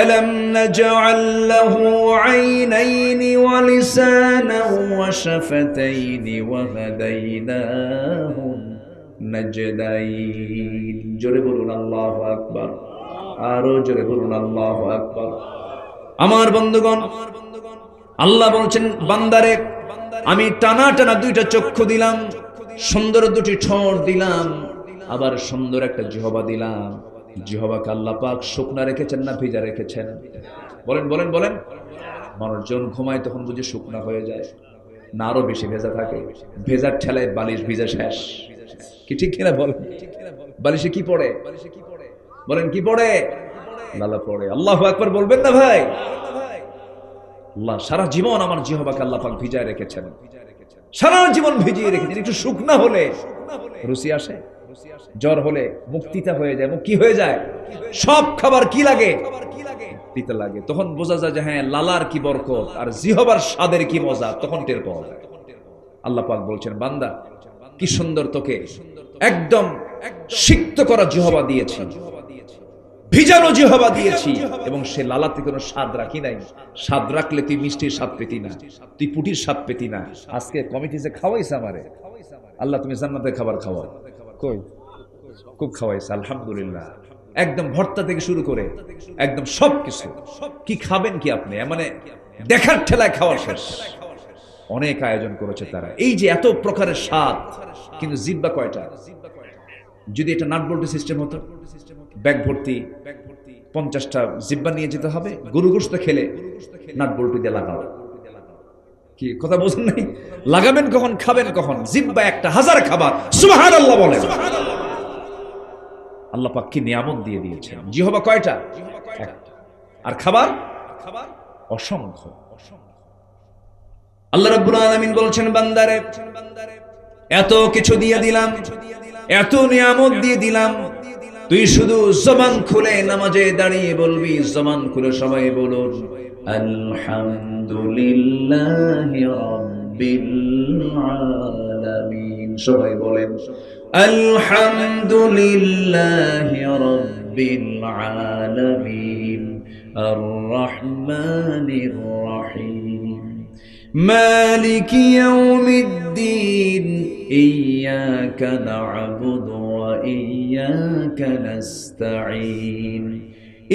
আলাম নাজআল লাহু আইনাইনি ওয়া লিসানান ওয়া শাফাতাইনি ওয়া হাদাইনাহুম নাজদাইন। জোরে বলুন আল্লাহু আকবার, আরো জোরে বলুন আল্লাহু আকবার। আমার বন্ধুগণ, আল্লাহ বলছেন বান্দারে আমি টানা টানা দুইটা চক্ষু দিলাম, সুন্দর দুটি ঠোঁট দিলাম, আবার সুন্দর একটা জিহ্বা দিলাম। জিহ্বাকে আল্লাহ পাক শুকনা রেখেছেন না ভিজা রেখেছেন? বলেন বলেন বলেন। মানুষজন ঘুমায় তখন বুঝি শুকনা হয়ে যায় না আরো বেশি ভেজা থাকে? ভেজার ঠেলায় বালিশ ভিজা শেষ, কি ঠিক কিনা বলেন? বালিশে কি পড়ে বলেন? কি পড়ে? লালা পড়ে। আল্লাহু আকবার বলবেন না ভাই? আল্লাহ সারা জীবন আমার জিহ্বাকে আল্লাহ পাক ভিজায় রেখেছেন, সারা জীবন ভিজিয়ে রেখেছেন। একটু শুকনা হলে রুচি আসে, জ্বর হলে মুখ তিতা হয়ে যায়। মুখ কি হয়ে যায়? সব খাবার কি লাগে? তিতা লাগে। তখন বোঝা যায় যে হ্যাঁ লালার কি বরকত আর জিহ্বার স্বাদের কি মজা, তখন টের পাওয়া যায়। আল্লাহ পাক বলছেন বান্দা কি সুন্দর তোকে একদম সিক্ত করা জিহ্বা দিয়েছি, ভিজানো জিহ্বা দিয়েছি, এবং সে লালাতে কোনো স্বাদ রাখি নাই। স্বাদ রাখলে তুই মিষ্টির স্বাদ পেতি না, তুই পুটির স্বাদ পেতি না। আজকে কমিটিতে খাওয়াইছে আমারে আল্লাহ, তুমি জান্নাতের খাবার খাওয়াও। কই? খুব খাওয়াইছে আলহামদুলিল্লাহ। একদম ভর্তা থেকে শুরু করে একদম সবকিছু। কি খাবেন কি আপনি? মানে দেখার ঠেলায় খাওয়া শেষ। অনেক আয়োজন করেছে তারা। এই যে এত প্রকারের স্বাদ, কিন্তু জিহ্বা কয়টা? যদি এটা নাট বল্টু সিস্টেম হতো, ব্যাগ ভর্তি 50টা জিহ্বা নিয়ে যেতে হবে। গরু গোশত খেলে নাট বল্টু দিয়ে লাগাও। কি কথা বোঝেন নাই? লাগাবেন কখন, খাবেন কখন? জিহ্বা একটা, হাজার খাবার। সুবহানাল্লাহ বলেন। আল্লাহ পাক কি নিয়ামত দিয়ে দিয়েছেন। জিহ্বা কয়টা? একটা। আর খাবার অসংখ্য। আল্লাহ রাব্বুল আলামিন বলছেন বান্দারে এত কিছু দিয়ে দিলাম, এত নিয়ামত দিয়ে দিলাম, তুই শুধু জবান খুলে নামাজে দাঁড়িয়ে বলবি, জবান খুলে সবাই বলুন আলহামদুলিল্লাহি রাব্বিল আলামিন। সবাই বলেন আলহামদুলিল্লাহি রাব্বিল আলামিন আর রহমানির রহিম مالك يوم الدين إياك نعبد وإياك نستعين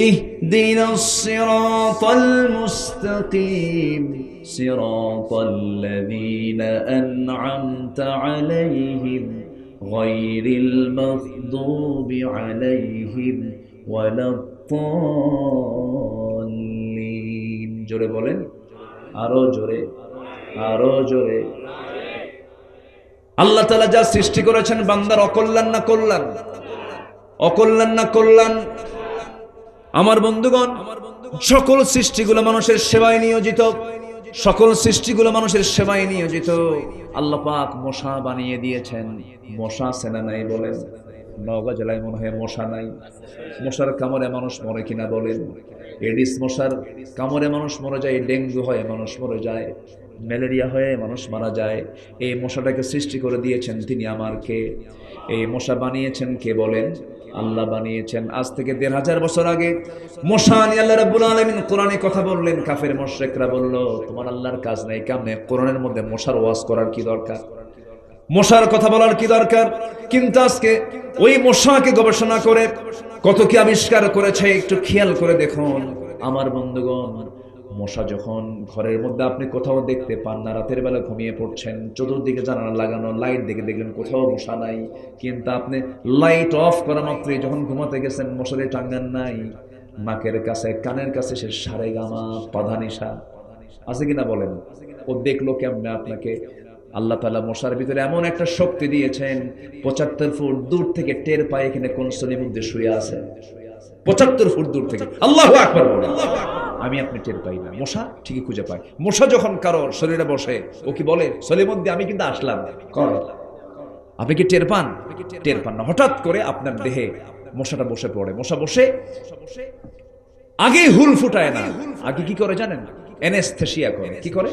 اهدنا الصراط المستقيم صراط الذين أنعمت عليهم غير المغضوب عليهم ولا الضالين। জোরে বলেন, আরো জোরে, আরো জোরে। আল্লাহ তাআলা যা সৃষ্টি করেছেন বান্দার অকল্যাণ না কল্যাণ? অকল্যাণ না কল্যাণ? আমার বন্ধুগণ, সকল সৃষ্টিগুলো মানুষের সেবায় নিয়োজিত, সকল সৃষ্টিগুলো মানুষের সেবায় নিয়োজিত। আল্লাহ পাক মশা বানিয়ে দিয়েছেন। মশা সেনা নাই বলেন? নওগাঁ জেলায় মনে হয় মশা নাই। মশার কামড়ে মানুষ মরে কিনা বলেন? এডিস মশার কামড়ে মানুষ মরে যায়, ডেঙ্গু হয়ে মানুষ মরে যায়, ম্যালেরিয়া হয়ে মানুষ মারা যায়। এই মশাটাকে সৃষ্টি করে দিয়েছেন তিনি আমার কে? এই মশা বানিয়েছেন কে বলেন? আল্লাহ বানিয়েছেন। আজ থেকে ১৫০০ বছর আগে মশা নিয়ে আল্লাহ রাব্বুল আলামিন কোরআনে কথা বললেন। কাফের মুশরিকরা বলল তোমার আল্লাহর কাজ নাই কেমনে? কোরআনের মধ্যে মশার ওয়াজ করার কি দরকার? মশার কথা বলার কি দরকার? কিন্তু আজকে ওই মশাকে গবেষণা করে কত কি আবিষ্কার করেছে, একটু খেয়াল করে দেখুন আমার বন্ধুগণ। মশা যখন ঘরের মধ্যে আপনি কোথাও দেখতে পান না, রাতের বেলা ঘুমিয়ে পড়ছেন, চতুর্দিকে জানালা লাগানো, লাইট দেখে দেখলেন কোথাও মশা নাই, কিন্তু আপনি লাইট অফ করা মাত্রই যখন ঘুমাতে গেছেন মশারি টাঙ্গান নাই, নাকের কাছে কানের কাছে সে সারেগামা পাধানিসা আছে কিনা বলেন? ও দেখলো কেমনে আপনাকে? আল্লাহ তাআলা মশার ভিতরে এমন একটা শক্তি দিয়েছেন, ৭৫ ফুট দূর থেকে টের পায় এখানে কোন শ্রেণীর মধ্যে শুয়ে আছে। ৭৫ ফুট দূর থেকে। আল্লাহু আকবার বলেন। আমি আপনি টের পাই না, মশা ঠিকই খুঁজে পায়। মশা যখন কারোর শরীরে বসে ও কি বলে, সলিমুদ্দি আমি কিন্তু আসলাম, আপনি কি টের পান? টের পান না। হঠাৎ করে আপনার দেহে মশাটা বসে পড়ে, মশা বসে আগে হুল ফুটায় না, আগে কি করে জানেন? অ্যানেস্থেসিয়া করে। কি করে?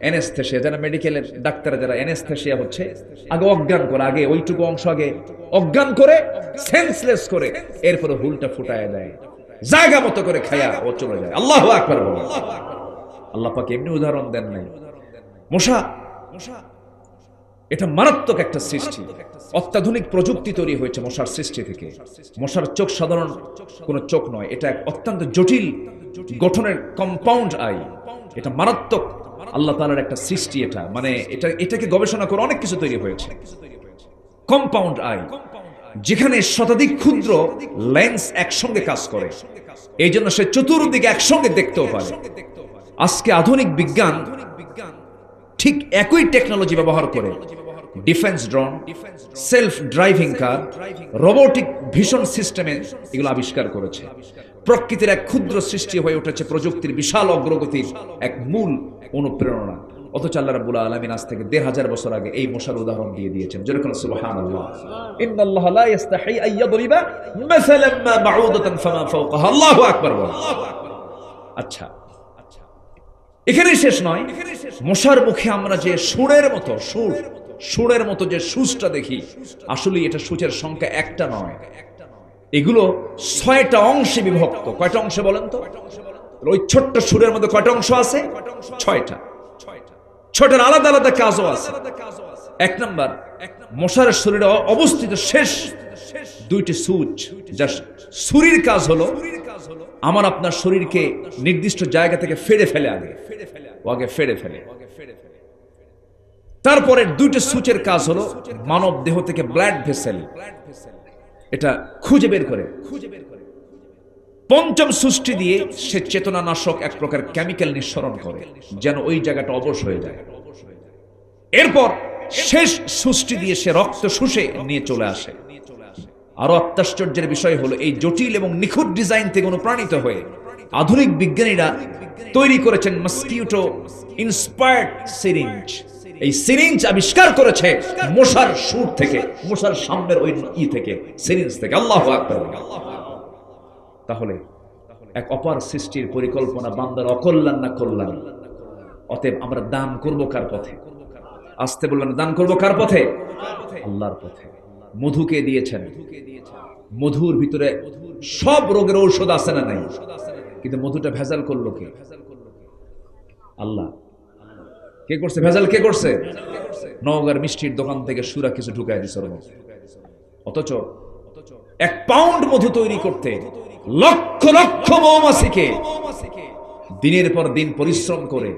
অ্যানেস্থেসিয়া। যারা মেডিকেলের ডাক্তার, যারা অ্যানেস্থেসিয়া হচ্ছে, আগে অজ্ঞান করে, আগে ওইটুকু অংশ আগে অজ্ঞান করে, সেন্সলেস করে, এরপরে হুলটা ফুটায় দেয়, জায়গা মতো করে খায়া ও চলে যায়। আল্লাহু আকবার বলেন। আল্লাহ পাক এমনি উদাহরণ দেন নাই। মশা এটা মারাত্মক একটা সৃষ্টি। অত্যাধুনিক প্রযুক্তি তৈরি হয়েছে মশার সৃষ্টি থেকে। মশার চোখ সাধারণ কোন চোখ নয়, এটা এক অত্যন্ত জটিল গঠনের কম্পাউন্ড আই। এটা মারাত্মক আল্লাহ তাআলার একটা সৃষ্টি। এটা মানে এটাকে গবেষণা করে অনেক কিছু তৈরি হয়েছে। কম্পাউন্ড আই, যেখানে শতাধিক ক্ষুদ্র লেন্স একসঙ্গে কাজ করে, এই জন্য সে চতুর্দিকে একসঙ্গে দেখতেও পারে। আজকে আধুনিক বিজ্ঞান ঠিক একই টেকনোলজি ব্যবহার করে ডিফেন্স ড্রোন, সেলফ ড্রাইভিং কার, রোবোটিক ভিশন সিস্টেমে এগুলো আবিষ্কার করেছে। প্রকৃতির এক ক্ষুদ্র সৃষ্টি হয়ে উঠেছে প্রযুক্তির বিশাল অগ্রগতির এক মূল অনুপ্রেরণা। অথচ আল্লাহ রাব্বুল আলামিন আজ থেকে ১৫০০ বছর আগে এই মশার উদাহরণ দিয়ে দিয়েছেন। যেরকম সুবহানাল্লাহ, ইন্নাল্লাহা লা ইস্তাহি আন ইয়াদরিবা মাসালান মা বাউদাতান ফামা ফাওকাহা। আল্লাহু আকবার বলেন। আচ্ছা, এখানেই শেষ নয়। মশার মুখে আমরা যে সুরের মতো যে সূচটা দেখি, আসলে এটা সূচের সংখ্যা একটা নয়, এগুলো ৬টা অংশে বিভক্ত। কয়টা অংশে বলেন তো? ওই ছোট্ট সুরের মধ্যে কয়টা অংশ আছে? ৬টা। ৬টার আলাদা আলাদা কাজও আছে। এক নাম্বার, মশার শরীরে অবস্থিত শেষ ২টি সূচ, যা ছুরির কাজ হলো আমার আপনার শরীরকে নির্দিষ্ট জায়গা থেকে ফেড়ে ফেলে, আগে ফেড়ে ফেলে। তারপরে ২টি সূচের কাজ হলো মানব দেহ থেকে ব্লাড ভেসেল, এটা খুঁজে বের করে। পঞ্চম সূচটি দিয়ে সে চেতনানাশক এক প্রকার কেমিক্যাল নিঃসরণ করে, যেন ওই জায়গাটা অবশ হয়ে যায়। এরপর শেষ সূচটি দিয়ে সে রক্ত শুষে নিয়ে চলে আসে। আরো অত্যাশ্চর্যের বিষয় হলো, এই জটিল এবং নিখুঁত ডিজাইন থেকে অনুপ্রাণিত হয়ে আধুনিক বিজ্ঞানীরা তৈরি করেছেন মসকিউটো ইন্সপায়ার্ড সিরিঞ্জ। এই সিরিঞ্জ আবিষ্কার করেছে মশার সুর থেকে, মশার সামনের ওই থেকে, সিরিঞ্জ থেকে। আল্লাহু আকবার। তাহলে এক অপার সৃষ্টির পরিকল্পনা বান্দার অকল্যাণ না কল্যাণ। অতএব আমরা দান করব কার পথে? আসতে বলবেন, দান করব কার পথে? আল্লাহর পথে। মধুকে দিয়েছেন, মধুর ভিতরে সব রোগের ঔষধ আছে না নাই? কিন্তু মধুটা ভেজাল করলো কে? আল্লাহ। কে করছে ভেজাল? কে করছে? নওগাঁর মিষ্টির দোকান থেকে সুরা কিছু ঢুকায় দিছে। অথচ 1 পাউন্ড মধু তৈরি করতে লক্ষ লক্ষ মৌমাছিকে দিনের পর দিন পরিশ্রম করে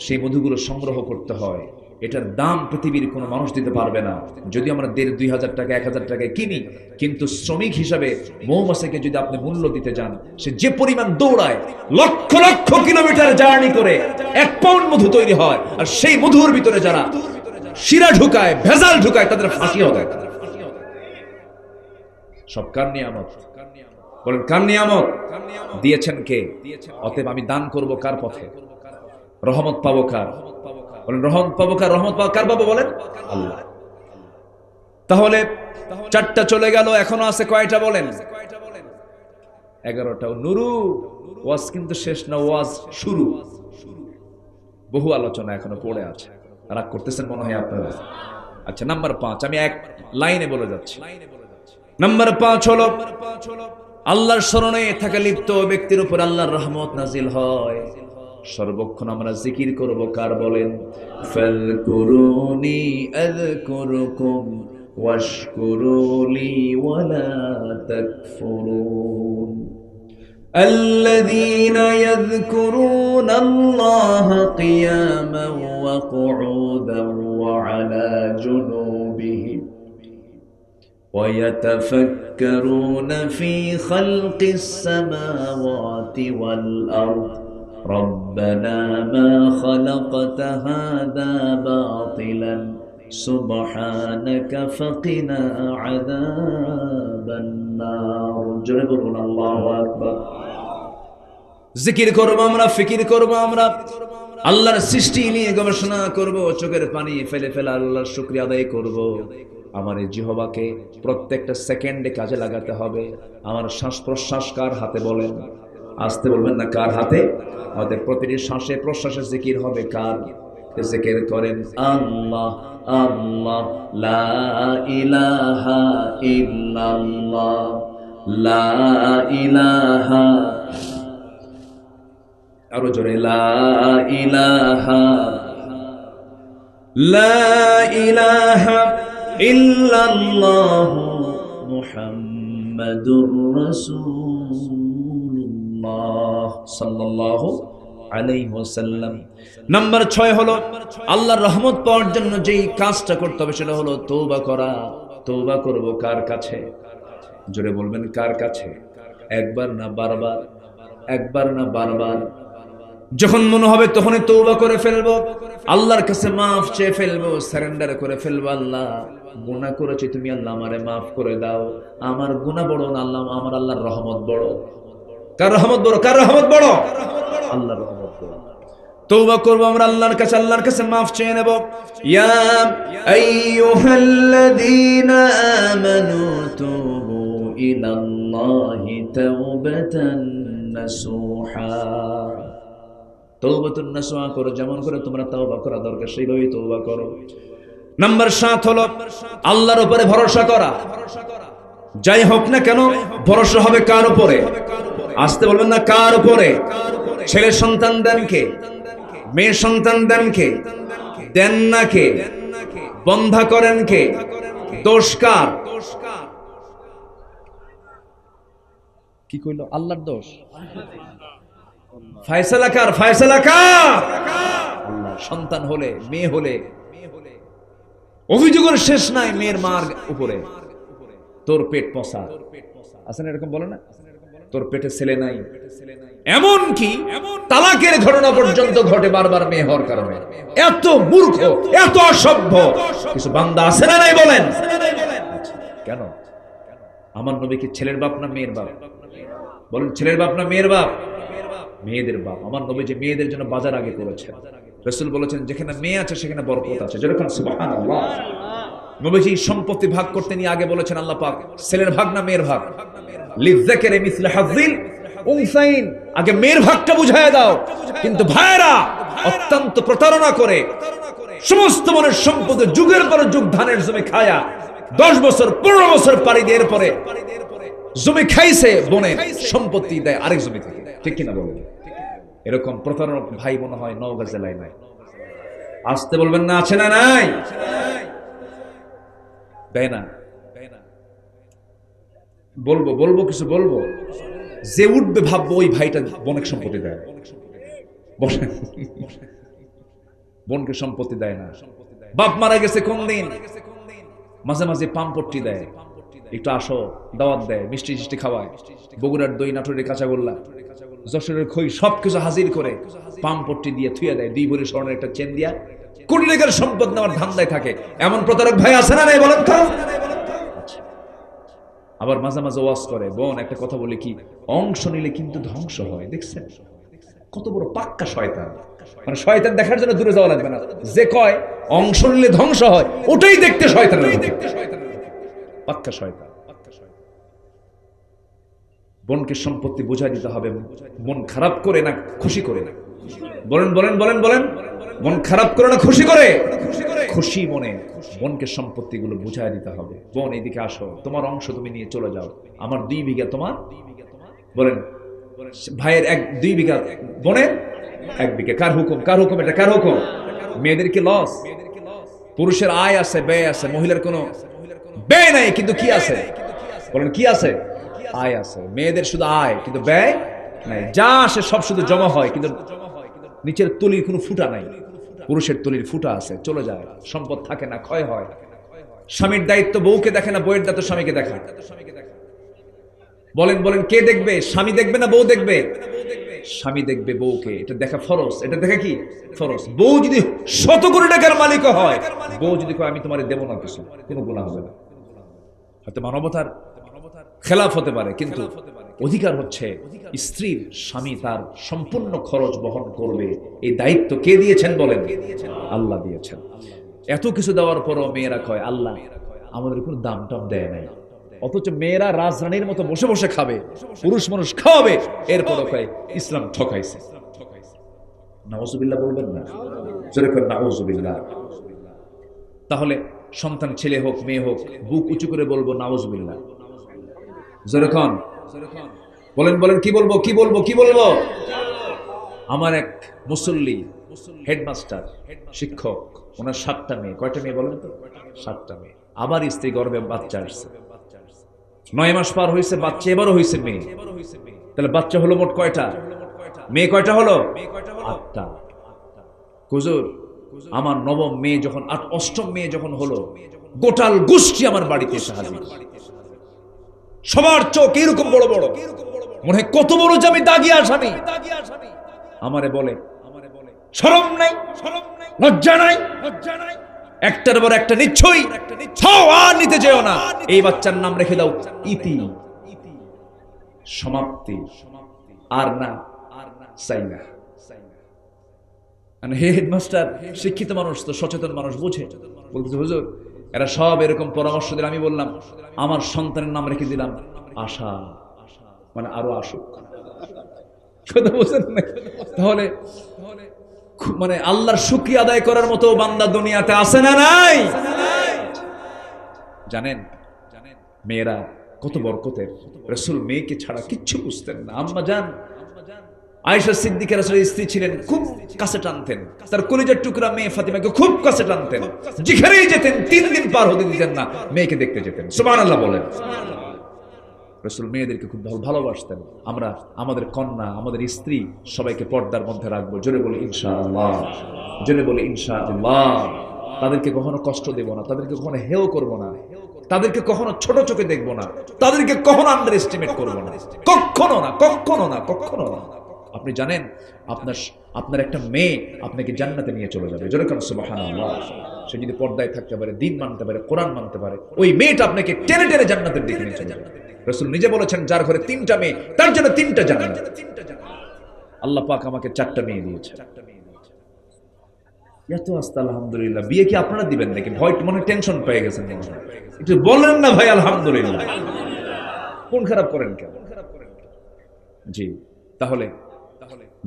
সেই মধুগুলো সংগ্রহ করতে হয়। এটার দাম পৃথিবীর কোনো মানুষ দিতে পারবে না। যদি আমরা ১,৫০০ টাকা ১,০০০ টাকায় কিনি, কিন্তু শ্রমিক হিসাবে মৌমাছিকে যদি আপনি মূল্য দিতে যান, সে যে পরিমাণ দৌড়ায়, লক্ষ লক্ষ কিলোমিটার জার্নি করে 1 পাউন্ড মধু তৈরি হয়, আর সেই মধুর ভিতরে যারা শিরা ঢুকায়, ভেজাল ঢুকায়, তাদের ফাঁসি হবে। সব কার নিয়ামত? বলেন, কার নিয়ামত? দিয়েছেন কে? অতএব আমি দান করব কার পথে? রহমত পাবো কার? বলেন, রহমত পাবো কার? রহমত পাবো কার? পাবো বলেন, আল্লাহ। তাহলে 4টা চলে গেল, এখনো আছে কয়টা বলেন? 11টা। নুরু, ওয়াজ কিন্তু শেষ না, ওয়াজ শুরু। বহু আলোচনা এখনো পড়ে আছে। রাগ করতেছেন মনে হয় আপনারা। আচ্ছা, নাম্বার 5 আমি এক লাইনে বলে যাচ্ছি। নাম্বার 5 হলো, আল্লাহর স্মরণে থাকা লিপ্ত ব্যক্তির উপর আল্লাহর রহমত নাজিল হয়। সর্বক্ষণ আমরা জিকির করব কার? বলেন, ফাযকুরুনি আযকুরুকুম ওয়াশকুরুলি ওয়ালা তাকফুরুন। আল্লাযীনা ইয়াযকুরুনাল্লাহা কিয়ামান ওয়া কুউদান ওয়া আলা জুনুবিহিম ويتفكرون في خلق السماوات والأرض ربنا ما خلقت هذا باطلا سبحانك فقنا عذاب النار. جربنا الله أكبر. জিকির করব আমরা, ফিকির করব আমরা, আল্লাহর সৃষ্টি নিয়ে গবেষণা করব, চোখের পানি ফেলে ফেলে আল্লাহর শুকরিয়া আদায় করব। আমার এই জিহ্বাকে প্রত্যেকটা সেকেন্ডে কাজে লাগাতে হবে। আমার শ্বাস প্রশ্বাস কার হাতে বলেন? আসতে বলবেন না, কার হাতে? আমাদের প্রতিটি শ্বাসে প্রশ্বাসে জিকির হবে কার? জিকির করেন আল্লাহ আল্লাহ, লা ইলাহা ইল্লাল্লাহ, লা ইলাহা, আরো জোরে, লা ইলাহা, লা ইলাহা ইল্লাল্লাহু মুহাম্মাদুর রাসূলুল্লাহ সাল্লাল্লাহু আলাইহি ওয়াসাল্লাম। নাম্বার 6 হলো আল্লাহর রহমত পাওয়ার জন্য যেই কাজটা করতে হবে সেটা হলো তওবা করা। তওবা করব কার কাছে? জোরে বলবেন, কার কাছে? একবার না বারবার, একবার না বারবার। যখন মনে হবে তখনই তওবা করে ফেলবো, আল্লাহর কাছে মাফ চেয়ে ফেলবো, সারেন্ডার করে ফেলবো। আল্লাহ, গুনাহ করেছি, তুমি আল্লাহ আমারে মাফ করে দাও। আমার গুনাহ বড় না আল্লাহ, আমার আল্লাহর রহমত বড়। কার রহমত বড়? কার রহমত বড়? আল্লাহর রহমত বড়। তওবা করব আমরা আল্লাহর কাছে, আল্লাহর কাছে মাফ চেয়ে নেব। ইয়া আইয়ুহাল্লাযীনা আমানু তুবু ইলাল্লাহি তাওবাতান নাসুহা। তওবাতুন নাসুহা করো, যেমন করে তোমরা তওবা করা দরকার সেইভাবেই তওবা করো। নাম্বার 7 হলো আল্লাহর উপরে ভরসা করা। যাই হোক না কেন ভরসা হবে কার উপরে? আসতে বলবেন না, কার উপরে? ছেলে সন্তান দেন কে? মেয়ে সন্তান দেন কে? দেন না কে? বন্ধা করেন কে? দোষ কার? কি কইল? আল্লাহর দোষ? ফয়সালা কার? ফয়সালা কার? আল্লাহ। সন্তান হলে, মেয়ে হলে অভিযোগের শেষ নাই মেয়ের মার উপরে। তোর পেট পচা, আছে না এরকম বলে না? তোর পেটে ছেলে নাই। এমন কি তালাকের ঘটনা পর্যন্ত ঘটে বারবার মেয়ে হওয়ার কারণে। এত মূর্খ, এত অসভ্য কিছু বান্দা আছে না নাই বলেন? কেন? আমার নবী কি ছেলের বাপ না মেয়ের বাপ? বলেন, ছেলের বাপ না মেয়ের বাপ? মেয়েদের বাপ। আমার নবী যে মেয়েদের জন্য বাজার আগে করেছেন। রাসূল বলেছেন, যেখানে মেয়ে আছে সেখানে বরকত আছে। যেরকম সুবহানাল্লাহ। নবীজি সম্পত্তি ভাগ করতে নিয়ে আগে বলেছেন আল্লাহ পাক, ছেলের ভাগ না মেয়ের ভাগ? লিযাকারি মিসলু হাযিল উনসাইন। আগে মেয়ের ভাগটা বুঝায় দাও। কিন্তু ভাইরা অত্যন্ত প্রতারণা করে সমস্ত মনের সম্পত্তি যুগের পর যুগ ধানের জমি খায়া 10 বছর 15 বছর পাড়ি দিয়ে পরে জমি খাইছে, বোনের সম্পত্তি দেয় আরেক জমি থেকে। ঠিক কিনা বলেন? এরকম প্রতারণক ভাই মনে হয় নওগাঁ জেলায় নাই। আসতে বলবেন না, আছে না নাই? দেয় না? বলবো বলবো কিছু বলবো। যে উঠবে ভাববো ওই ভাইটা বোনকে সম্পত্তি দেয়। বোনকে সম্পত্তি দেয় না। বাপ মারা গেছে কোন দিন, মাঝে মাঝে পাম্পট্টি দেয়, একটু আসো দাওয়াত দেয়, মিষ্টি টিষ্টি খাওয়ায়। বগুড়ার দই, নাটোরের কাঁচাগোল্লা, যশোরের খই সবকিছু হাজির করে পাম্পট্টি দিয়ে থুয়ে দেয়। 2 ভরি স্বর্ণের একটা চেন দিয়া কোটি টাকার সম্পদ নেওয়ার ধান্দায় থাকে। এমন প্রতারক ভাই আছে না নাই বলেন তো? আবার মাঝে মাঝে ওয়াজ করে, বোন একটা কথা বলি কি, অংশ নিলে কিন্তু ধ্বংস হয়। দেখছেন কত বড় পাক্কা শয়তান। মানে শয়তান দেখার জন্য দূরে যাওয়া লাগবে না, যে কয় অংশ নিলে ধ্বংস হয় ওটাই দেখতে শয়তানের মতো। পাক্কা শয়তান। বোনকে সম্পত্তি বুঝাই দিতে হবে। মন খারাপ করে না খুশি করে? বলেন বলেন বলেন বলেন। মন খারাপ করে না খুশি করে? খুশি মনে বোনকে সম্পত্তিগুলো বুঝাই দিতে হবে। বোন এদিকে আসো, তোমার অংশ তুমি নিয়ে চলে যাও। আমার 2 বিঘা তোমার। বলেন, ভাইয়ের 2 বিঘা, বোনের 1 বিঘা। কার হুকুম? কার হুকুম? এটা কার হুকুম? মেয়েদের কি লস? পুরুষের আয় আছে, ব্যয় আছে, মহিলার কোনো ব্যয় নাই, কিন্তু কি আছে? বলেন, কি আছে? আয় আছে। মেয়েদের শুধু আয় কিন্তু ব্যয় নাই। যা আসে সব শুধু জমা হয়, কিন্তু নিচের তলির কোনো ফুটা নাই। পুরুষের তলির ফুটা আছে, চলে যায়, সম্পদ থাকে না, ক্ষয় হয়। স্বামীর দায়িত্ব বউকে দেখে না, বউয়ের দায়িত্ব স্বামীকে দেখে। বলেন বলেন, কে দেখবে? স্বামী দেখবে না বউ দেখবে? স্বামী দেখবে বউকে। এটা দেখা ফরজ। এটা দেখা কি? ফরজ। বউ যদি 100 কোটি টাকার মালিক হয়, বউ যদি কয় আমি তোমারে দেব না কিছু, কোনো গুনাহ হবে না। হয়তো মানবতার খেলাফ হতে পারে, কিন্তু অধিকার হচ্ছে স্ত্রীর স্বামী তার সম্পূর্ণ খরচ বহন করবে। এই দায়িত্ব কে দিয়েছেন বলেন? আল্লাহ দিয়েছেন। এত কিছু দেওয়ার পরও মেয়েরা কয় আল্লাহ আমাদের কোনো দাম টাম দেয় নাই, অথচ মেয়েরা রাজরানীর মতো বসে বসে খাবে, পুরুষ মানুষ খাওয়াবে, এরপরও কয় ইসলাম ঠকাইছে। নাউজুবিল্লাহ বলবেন না? জোরে করে নাউজুবিল্লাহ। তাহলে সন্তান ছেলে হোক মেয়ে হোক বুক উঁচু করে বলবো নাউজুবিল্লাহ। জোরে খান বলেন, বলেন কি বলবো, কি বলবো, কি বলবো? আমার এক মুসল্লি হেডমাস্টার শিক্ষক, ওনার 7টা মেয়ে। কয়টা মেয়ে বলেন তো? 7টা মেয়ে। আবার স্ত্রী গর্ভে বাচ্চা আসছে, 9 মাস পার হয়েছে, বাচ্চা এবারও হয়েছে মেয়ে। তাহলে বাচ্চা হলো মোট কয়টা? মেয়ে কয়টা হলো? 8টা। হুজুর আমার নবম মেয়ে যখন, 8ম মেয়ে যখন হলো, গোটাল গোষ্ঠী আমার বাড়িতে এসে হাজির। সবার চোখ এরকম বড় বড়, মনে হয় কত বড় যে আমি দাগি আসামি। আমারে বলে শরম নাই, লজ্জা নাই, একটার পর একটা নিশ্চয়ই আর নিতে যেও না। এই বাচ্চার নাম রেখে দাও ইতি, সমাপ্তি, আর না চাই না। হেডমাস্টার শিক্ষিত মানুষ তো, সচেতন মানুষ, বুঝে। বলতেছে হুজুর এরা সব এরকম পরামর্শ দিল, আমি বললাম আমার সন্তানের নাম রেখে দিলাম আশা, মানে আরো আসুক। কথা বুঝেন না? তাহলে মানে আল্লাহর শুকরিয়া আদায় করার মতো বান্দা দুনিয়াতে আছে না নাই? জানেন মেয়েরা কত বরকতের। রাসূল মেয়েকে ছাড়া কিচ্ছু বুঝতেন না। আম্মা জান আয়েশা সিদ্দিকা রাসূলের স্ত্রী ছিলেন, খুব কাছে টানতেন। তার কলিজার টুকরা মেয়ে ফাতিমাকে খুব কাছে টানতেন। যেখানেই যেতেন 3 দিন পার হতে দিতেন না, মেয়েকে দেখতে যেতেন। সুবহানাল্লাহ বলেন। রাসূল মেয়েদেরকে খুব ভালোবাসতেন। আমরা আমাদের কন্যা, আমাদের স্ত্রী সবাইকে পর্দার মধ্যে রাখবো। জোরে বলি ইনশাআল্লাহ, জোরে বলি ইনশাআল্লাহ। তাদেরকে কখনো কষ্ট দেব না, তাদেরকে কখনো হেয় করব না, তাদেরকে কখনো ছোট চোখে দেখব না, তাদেরকে কখনো আন্ডার এস্টিমেট করব না, কখনো না, কখনো না, কখনো না। আপনি জানেন আপনার একটা মেয়ে আপনাকে জান্নাতে নিয়ে চলে যাবে। জোরে কান সুবহানাল্লাহ। সে যদি পর্দায় থাকতে পারে, দ্বীন মানতে পারে, কোরআন মানতে পারে, ওই মেয়েটা আপনাকে টেনে টেনে জান্নাতের দিকে নিয়ে চলে যাবে। রাসূল নিজে বলেছেন যার ঘরে 3টা মেয়ে তার জন্য 3টা জান্নাত। আল্লাহ পাক আমাকে 4টা মেয়ে দিয়েছে। এত আস্তে আলহামদুলিল্লাহ। বিয়ে কি আপনারা দিবেন নাকি? ভয় মনে টেনশন পেয়ে গেছেন, একটু বলেন না ভাই আলহামদুলিল্লাহ। কোন খারাপ করেন কেন? জি। তাহলে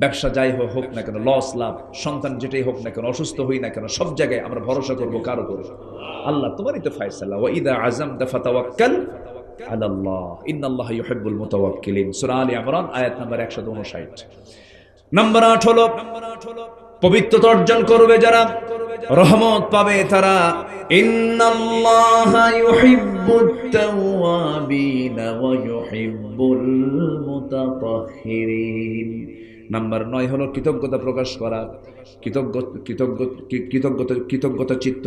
ব্যবসা যাই হোক না কেন, লস লাভ, সন্তান যেটাই হোক না কেন, অসুস্থ হই না কেন, সব জায়গায় আমরা ভরসা করবো কার উপর? আল্লাহ। তোমারই তো ফয়সালা। ওয়া ইযা আযামতা ফাতাওয়াক্কাল আলাল্লাহ ইন্নাল্লাহা ইউহিব্বুল মুতাওয়াক্কিলিন। সূরা আলে ইমরান আয়াত নাম্বার 159। নাম্বার 8 হলো পবিত্রতা অর্জন করবে যারা, রহমত পাবে তারা। ইন্নাল্লাহা ইউহিব্বুত তাওয়াবিনা ওয়া ইউহিব্বুল মুতাতাহহিরিন। নাম্বার 9 হলো কৃতজ্ঞতা প্রকাশ করা। কৃতজ্ঞতা চিত্ত,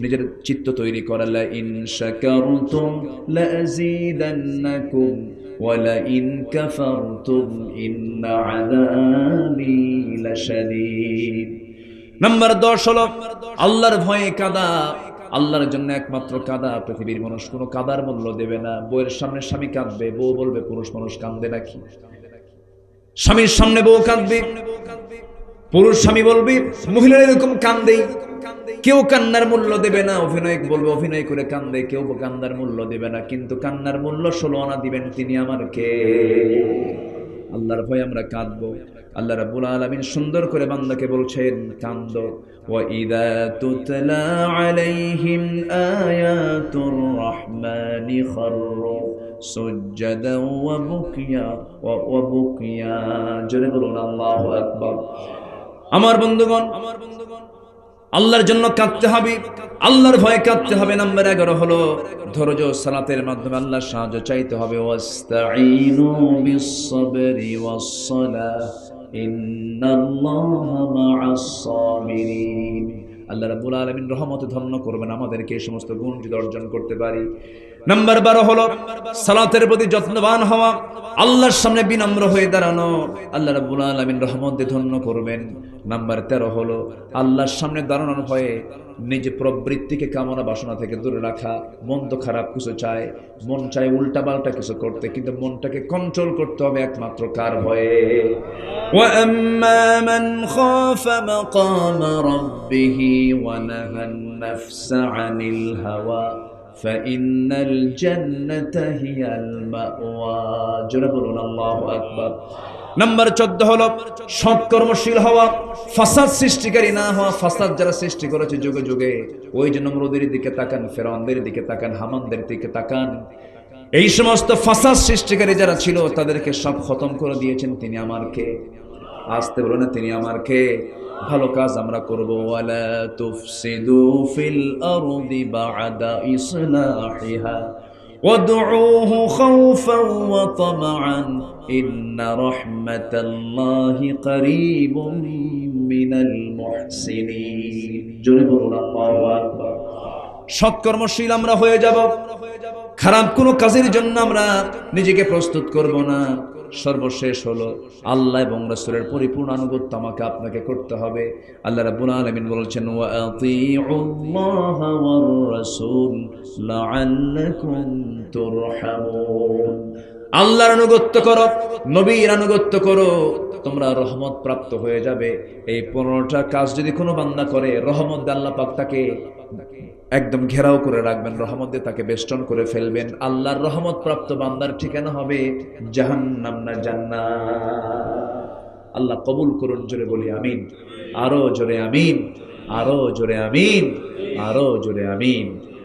নিজের চিত্ত তৈরি করা। লা ইন শাকারতুম লাযীদান্নাকুম ওয়া লা ইন কাফারতুম ইন্না আযাবি লাশাদীদ। নাম্বার 10 হলো আল্লাহর ভয়ে কাঁদা। আল্লাহর জন্য একমাত্র কাঁদা। পৃথিবীর মানুষ কোনো কাঁদার মূল্য দেবে না। বউয়ের সামনে স্বামী কাঁদবে, বউ বলবে পুরুষ মানুষ কাঁদে নাকি? স্বামীর সামনে বউ কাঁদবে, পুরুষ স্বামী বলবে মহিলারা এরকম কাঁদে। কেউ কান্নার মূল্য দেবে না। অভিনয় বলবে অভিনয় করে কান্দে, কেউ কান্নার মূল্য দেবে না। কিন্তু কান্নার মূল্য 16 আনা দিবেন তিনি আমার কে? আল্লাহর ভয়ে আমরা কাঁদবো। আল্লাহ রাব্বুল আলামিন সুন্দর করে বান্দাকে বলছেন কান্দো। ওয়া ইযা তুতলা আলাইহিম আয়াতুর রাহমানি খাররু সুজদান ওয়া বুকিয়া। জোরে বলুন আল্লাহু আকবার। আমার বন্ধুগণ, আল্লাহর জন্য কাঁদতে হবে, আল্লাহর ভয়ে কাঁদতে হবে। নাম্বার 11 হলো ধৈর্য। সালাতের মাধ্যমে আল্লাহর সাহায্য চাইতে হবে। ওয়াস্তাঈনু বিস-সাবরি ওয়াস-সালাহ ইন্নাল্লাহা মা'আস সাবিরিন। আল্লাহ রাব্বুল আলামিন রহমতে ধন্য করবেন আমাদেরকে এই সমস্ত গুণ যদি অর্জন করতে পারি। নাম্বার 12 হলো সালাতের প্রতি যত্নবান হওয়া, আল্লাহর সামনে বিনম্র হয়ে দাঁড়ানো, আল্লাহ রাব্বুল আলামিন রহমত দিয়ে ধন্য করবেন। নাম্বার 13 হলো আল্লাহর সামনে দাঁড়ানোর ভয়ে নিজ প্রবৃত্তিকে কামনা বাসনা থেকে দূরে রাখা। মন তো খারাপ কিছু চায়, মন চায় উল্টা পাল্টা কিছু করতে, কিন্তু মনটাকে কন্ট্রোল করতে হবে একমাত্র কার ভয়ে? ওয়া আম্মা মান খাফা মাকামা রাব্বিহি ওয়া নাহান নাফসা আনিল হাওয়া ফাইন্নাল জান্নাতা হিয়াল মাওয়া। জোরে বলুন আল্লাহু আকবার। নাম্বার 14 হলো সৎকর্মশীল হওয়া, ফাসাদ সৃষ্টিকারী না হওয়া। ফাসাদ যারা সৃষ্টি করেছে যুগে যুগে, ওই যে নমরুদের দিকে তাকান, ফেরাউনদের দিকে তাকান, হামানদের দিকে তাকান, এই সমস্ত ফাসাদ সৃষ্টিকারী যারা ছিল তাদেরকে সব খতম করে দিয়েছেন তিনি আমার কে? আসতে বলো না, তিনি আমার কে? ভালো কাজ আমরা করব। ওয়ালা তুফসিদু ফিল আরদি বা'দা ইসলাহিহা ওয়াদউহু খাওফান ওয়া তামআন ইন্না রাহমাতাল্লাহি কারীবুম মিনাল মুহসিনিন। জোরে বলুন আল্লাহু আকবার। সৎকর্মশীল আমরা হয়ে যাব, খারাপ কোনো কাজের জন্য আমরা নিজেকে প্রস্তুত করব না। সর্বশেষ হলো আল্লাহ এবং রাসূলের পরিপূর্ণ আনুগত্য আমাকে আপনাকে করতে হবে। আল্লাহ রাব্বুল আলামিন বলেছেন ওয়া আতিউল্লাহা ওয়ার রাসূল লাআল্লাকুম তুরহামুন। আল্লাহর আনুগত্য করো, নবীর আনুগত্য করো, তোমরা রহমত প্রাপ্ত হয়ে যাবে। এই 15টা কাজ যদি কোনো বান্দা করে, রহমত দিয়ে আল্লাহ পাক তাকে একদম ঘেরাও করে রাখবেন, রহমত দিয়ে তাকে বেষ্টন করে ফেলবেন। আল্লাহর রহমত প্রাপ্ত বান্দার ঠিকানা হবে জাহান্নাম না জান্নাত। আল্লাহ কবুল করুন, জোরে বলি আমিন। আরো জোরে আমিন, আরো জোরে আমিন, আরো জোরে আমিন।